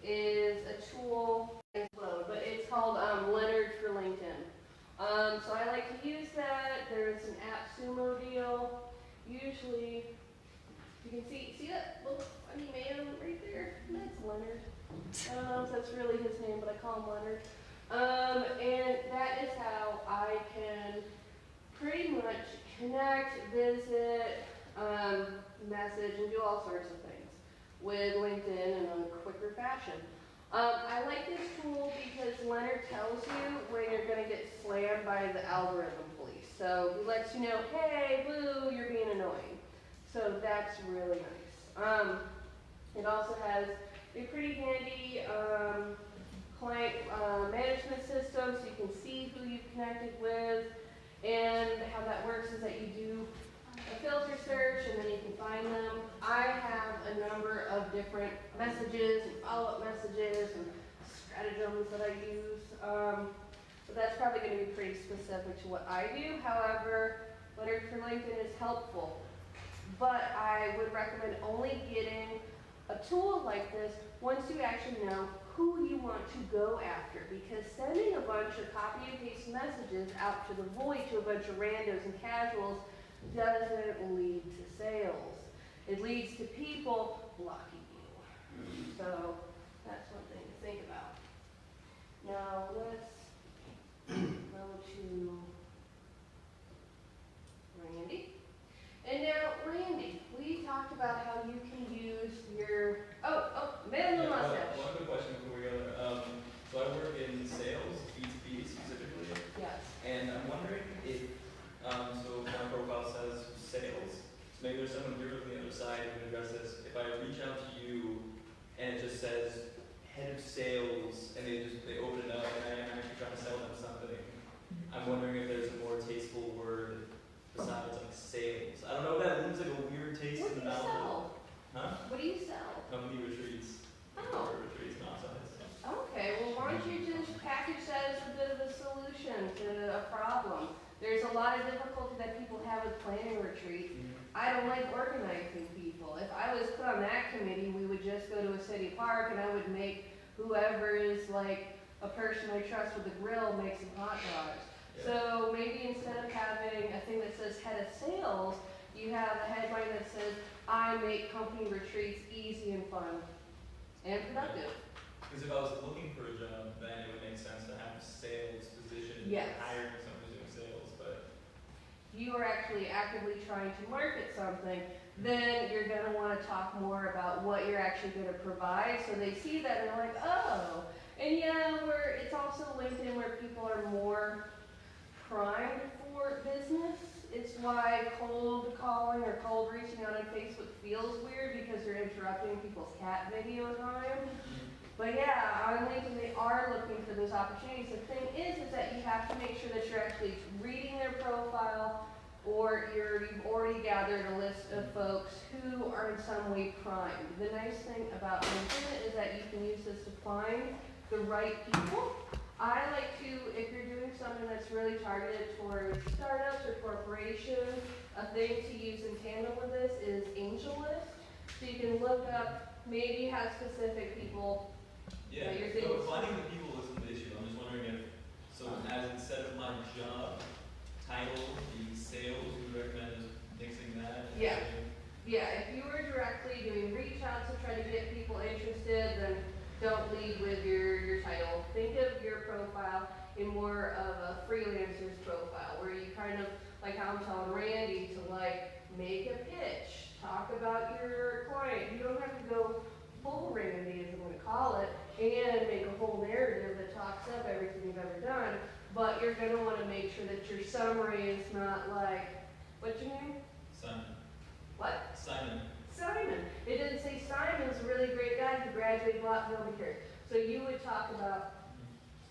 is a tool, but it's called Leonard for LinkedIn. So I like to use that. There's an AppSumo deal. Usually, you can see that little funny man right there? That's Leonard. I don't know if that's really his name, but I call him Leonard. And that is how I can pretty much connect, visit, message, and do all sorts of things with LinkedIn in a quicker fashion. I like this tool because Leonard tells you when you're going to get slammed by the algorithm police. So he lets you know, hey, boo, you're being annoying. So that's really nice. It also has a pretty handy client management system, so you can see who you've connected with. And how that works is that you do a filter search and then you can find them. I have a number of different messages and follow-up messages and stratagems that I use. But that's probably going to be pretty specific to what I do. However, Leonard for LinkedIn is helpful. But I would recommend only getting a tool like this once you actually know who you want to go after, because sending a bunch of copy and paste messages out to the void to a bunch of randos and casuals doesn't lead to sales. It leads to people blocking you. So that's one thing to think about. Now let's go to Randy. And now, Randy, we talked about how you can use your, man in the mustache. One quick question before we go there. So I work in sales, B2B specifically, Yes. and I'm wondering if, so my profile says sales, so maybe there's someone here on the other side who can address this. If I reach out to you and it just says head of sales, and they open it up and I am actually trying to sell them something, I'm wondering if there's a more tasteful word besides like sales. I don't know if that leaves like a weird taste What in do the you mouth. sell? Huh? What do you sell? Company retreats. Oh. Or retreats, not size. Okay, well, why don't you just package that as a bit of a solution to a problem? There's a lot of difficulty that people have with planning a retreat. I don't like organizing people. If I was put on that committee, we would just go to a city park and I would make whoever is like a person I trust with a grill make some hot dogs. Yeah. So maybe instead of having a thing that says head of sales, you have a headline that says, I make company retreats easy and fun and productive. Because if I was looking for a job, then it would make sense to have a sales position. Yes. Hiring someone who's doing sales, but You are actually actively trying to market something, then you're going to want to talk more about what you're actually going to provide. So they see that and they're like, oh. And yeah, it's also LinkedIn where people are more primed for business. It's why cold calling or cold reaching out on Facebook feels weird because you're interrupting people's cat video time. But yeah, on LinkedIn they are looking for those opportunities. The thing is that you have to make sure that you're actually reading their profile, or you've already gathered a list of folks who are in some way primed. The nice thing about LinkedIn is that you can use this to find the right people. I like to, if you're doing something that's really targeted towards startups or corporations, a thing to use in tandem with this is AngelList. So you can look up, maybe you have specific people. yeah. You're So thinking- finding the people isn't the issue. I'm just wondering if, so as instead of my job title, the sales, you would recommend just mixing that? and Yeah. saying- Yeah, if you were directly doing reach outs to try to get people interested, then don't lead with your title. Think of your profile in more of a freelancer's profile, where you kind of, like how I'm telling Randy, to like make a pitch, talk about your client. You don't have to go full Randy, as I'm going to call it, and make a whole narrative that talks up everything you've ever done, but you're going to want to make sure that your summary is not like, what's your name? Simon. What? Simon. Simon. It didn't say Simon's a really great guy who graduated Lowdown here. So you would talk about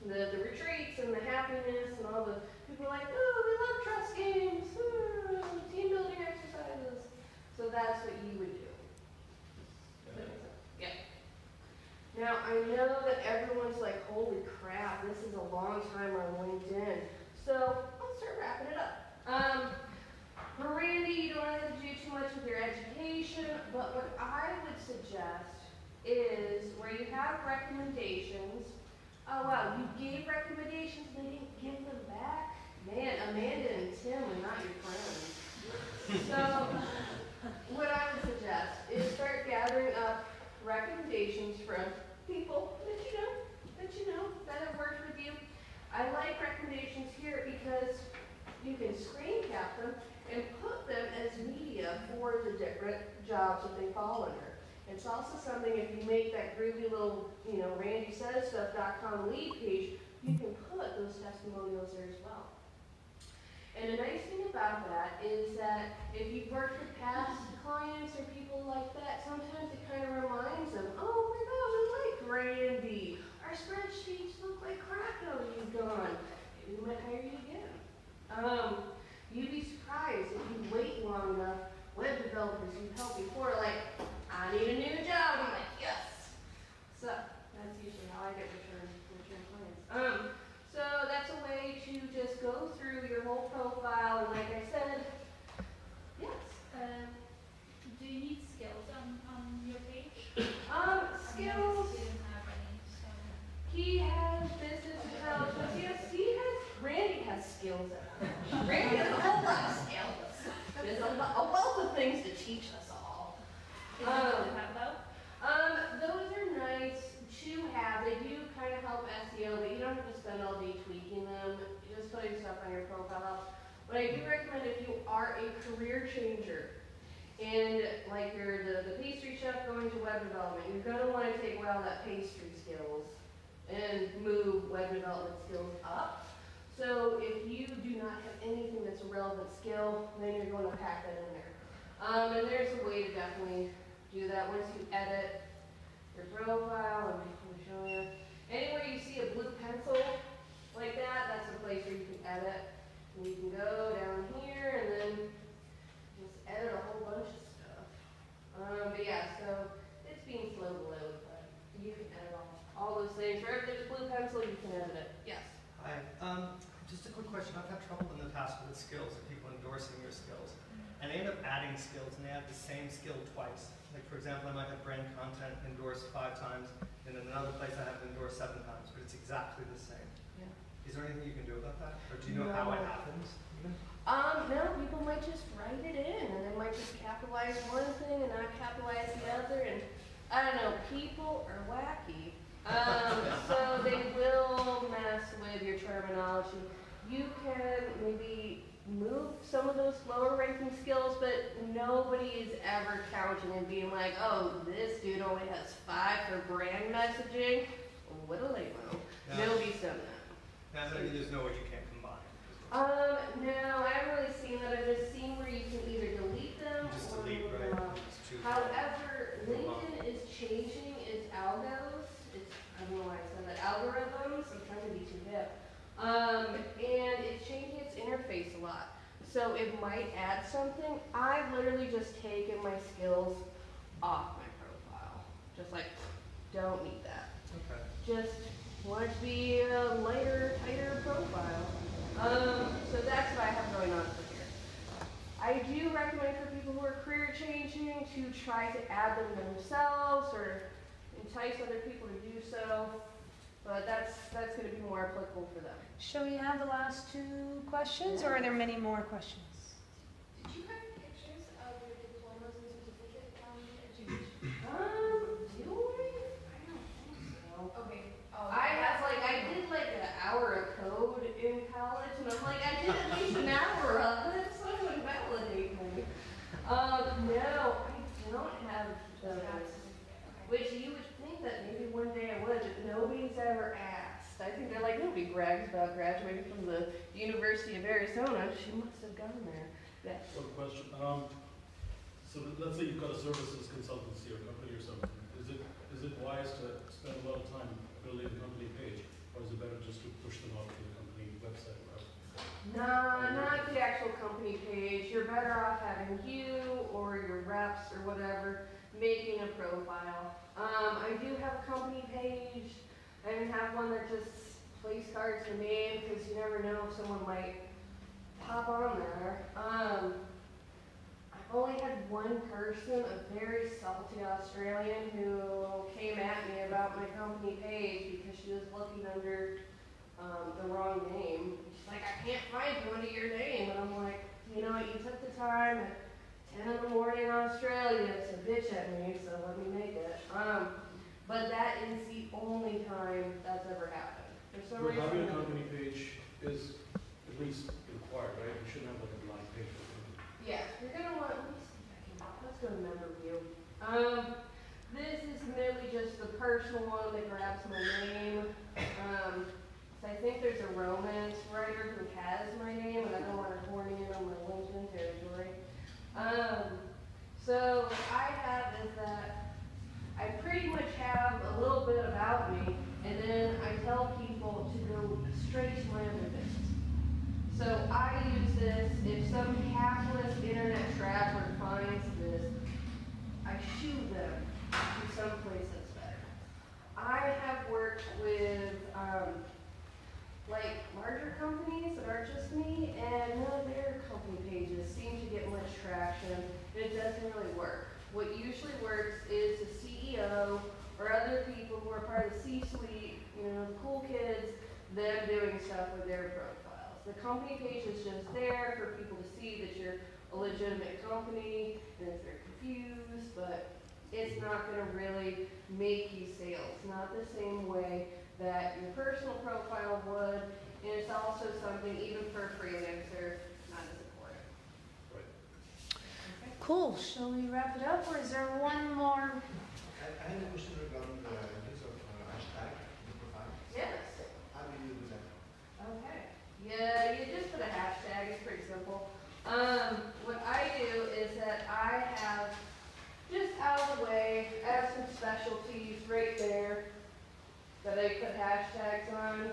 the retreats and the happiness and all the people are like, oh, we love trust games, team building exercises. So that's what you would do. Does that make sense? Yeah. Now I know that everyone's like, holy crap, this is a long time on LinkedIn. So let's start wrapping it up. Randy, you don't have to do too much with your education, but what I would suggest is where you have recommendations. Oh wow, you gave recommendations and they didn't give them back? Man, Amanda and Tim are not your friends. So what I would suggest is start gathering up recommendations from people that you know that have worked with you. I like recommendations here because you can screen cap them and put them as media for the different jobs that they fall under. It's also something, if you make that groovy little, randysaysstuff.com lead page, you can put those testimonials there as well. And the nice thing about that is that if you've worked with past clients or people like that, sometimes it kind of reminds them, oh my God, we like Randy. Our spreadsheets look like crap now that you've gone. Maybe we might hire you again. You'd be surprised if you wait long enough, web developers you've helped before are like, I need a new job. I'm like, yes. So that's usually how I get return clients. So that's a way to just go through your whole profile, and like I said, yes. Do you need skills on your page? Skills. He didn't have any, so. He skills at home. Randy has a whole lot of skills. There's a wealth of things to teach us all. Is that what they have though? Those are nice to have. They do kind of help SEO, but you don't have to spend all day tweaking them. You're just putting stuff on your profile. But I do recommend if you are a career changer, and like you're the pastry chef going to web development, you're going to want to take well that pastry skills and move web development skills up. So if you do not have anything that's a relevant skill, then you're going to pack that in there. And there's a way to definitely do that. Once you edit your profile, and I'm show you, anywhere you see a blue pencil like that, that's a place where you can edit. And you can go down here and then just edit a whole bunch of stuff. But yeah, so it's being slow to load, but you can edit all those things. Wherever there's a blue pencil, you can edit it. Yes? Hi. Just a quick question. I've had trouble in the past with skills, with people endorsing your skills. And they end up adding skills, and they add the same skill twice. Like, for example, I might have brand content endorsed 5 times, and in another place I have it endorsed 7 times, but it's exactly the same. Yeah. Is there anything you can do about that? Or do you know how it happens? Even? No, people might just write it in, and they might just capitalize one thing and not capitalize the other, and I don't know, people are wacky. So they will mess with your terminology. You can maybe move some of those lower ranking skills, but nobody is ever counting and being like, oh, this dude only has 5 for brand messaging. What do they know? Yeah. Nobody's done that. Yeah, maybe there's no way you can't combine. No, I haven't really seen that. I've just seen where you can either delete them Just or delete, move right? them up. Just choose However, LinkedIn is changing its algos. I don't know why I said that. Algorithms. I'm trying to be too hip. And it's changing its interface a lot. So it might add something. I've literally just taken my skills off my profile. Just like, don't need that. Okay. Just want it to be a lighter, tighter profile. So that's what I have going on for here. I do recommend for people who are career changing to try to add them themselves or entice other people to do so. But that's going to be more applicable for them. Shall we have the last 2 questions, or are there many more questions? Did you have pictures of your diplomas and certificate education? Do we? I don't think so. Okay. Oh, I did like an hour of code in college, and I'm like, I did at least an hour of it, so it would validate me. No, I don't have those. Which you would think that maybe one day I would, but nobody's ever asked. I think they're like, nobody brags about graduating from the University of Arizona. She must have gone there. Yes. So question, so let's say you've got a services consultancy or company or something. Is it wise to spend a lot of time building a company page, or is it better just to push them out to the company website? No, not the actual company page. You're better off having you or your reps or whatever making a profile. I do have a company page. I even have one that just place cards your name because you never know if someone might pop on there. I've only had one person, a very salty Australian, who came at me about my company page because she was looking under the wrong name. She's like, I can't find you under your name. And I'm like, you know what, you took the time at 10 in the morning in Australia to bitch at me, so let me make it. But that is the only time that's ever happened. For some But having a reason, company page is at least required, right? You shouldn't have like a blank page. yeah, you're gonna want, let me see if I can, let's go to member view. This is merely just the personal one that grabs my name. So I think there's a romance writer who has my name, and I don't want to horn in on my LinkedIn territory. So what I have is that I pretty much have a little bit about me, and then I tell people to go straight to my other bits. So I use this, if some hapless internet traveler finds this, I shoot them to someplace that's better. I have worked with like larger companies that aren't just me, and none of their company pages seem to get much traction. It doesn't really work. What usually works is the CEO or other people who are part of the C-suite, you know, the cool kids, them doing stuff with their profiles. The company page is just there for people to see that you're a legitimate company, and if they're confused, but it's not gonna really make you sales. Not the same way that your personal profile would, and it's also something, even for a freelancer, not as important. Cool. Shall we wrap it up, or is there one more? I had a question regarding the use of hashtag in the profile. Yes. How do you do that? Okay. Yeah, you just put a hashtag, it's pretty simple. What I do is that I have, just out of the way, I have some specialties right there that I put hashtags on,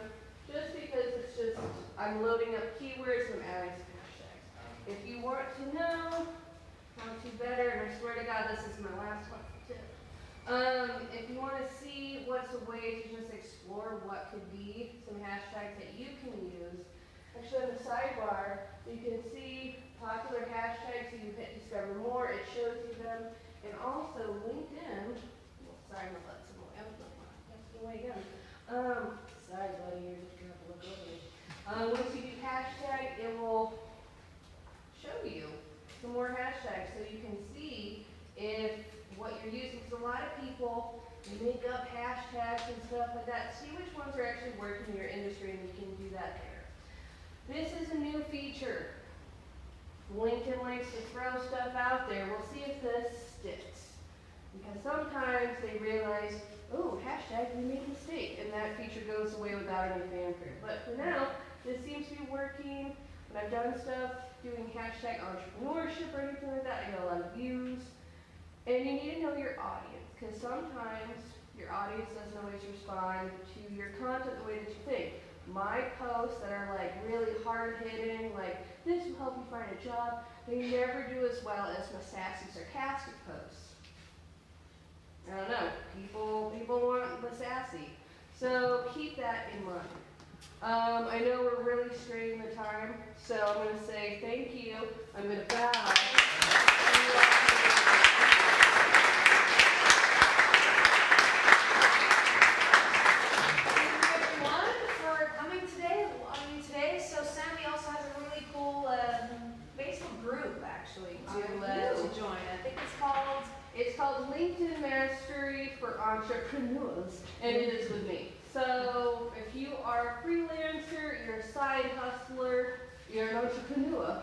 just because it's just, I'm loading up keywords and I'm adding some hashtags. If you want to know how to better, and I swear to God, this is my last one tip. If you want to see what's a way to just explore what could be some hashtags that you can use, actually on the sidebar, you can see popular hashtags, so you hit discover more, it shows you them, and also LinkedIn, sorry, I'm gonna let someone else know away again. Sorry buddy, you're just gonna have to look over me. Once you do hashtag, it will show you some more hashtags, so you can see if what you're using, because a lot of people, they make up hashtags and stuff like that. See which ones are actually working in your industry, and you can do that there. This is a new feature. LinkedIn likes to throw stuff out there. We'll see if this sticks. Because sometimes they realize, oh, hashtag, we made a mistake, and that feature goes away without any fanfare. But for now, this seems to be working. When I've done stuff doing hashtag entrepreneurship or anything like that, I get a lot of views. And you need to know your audience, because sometimes your audience doesn't always respond to your content the way that you think. My posts that are like really hard-hitting, like this will help you find a job, they never do as well as my sassy, sarcastic posts. I don't know, people want the sassy. So keep that in mind. I know we're really straining the time, so I'm going to say thank you. I'm going to bow. So Sami also has a really cool Facebook group actually to join. I think it's called LinkedIn Mastery for Entrepreneurs, and it is with me. So if you are a freelancer, you're a side hustler, you're an entrepreneur,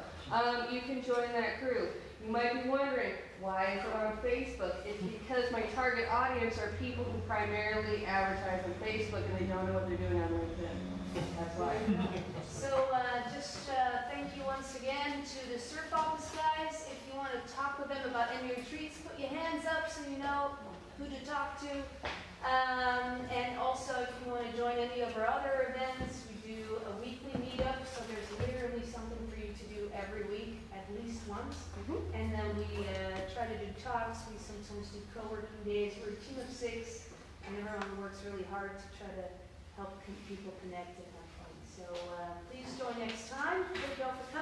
you can join that group. You might be wondering, why is it on Facebook? It's because my target audience are people who primarily advertise on Facebook and they don't know what they're doing on LinkedIn. That's why. So thank you once again to the Surf Office guys. If you want to talk with them about any retreats, put your hands up so you know who to talk to. And also if you want to join any of our other events, we do a weekly meetup, so there's literally something for you to do every week, at least once. And then we try to do talks. We sometimes do co-working days. We're a team of 6, and everyone works really hard to try to help people connect and have fun. So please join next time. Thank you all for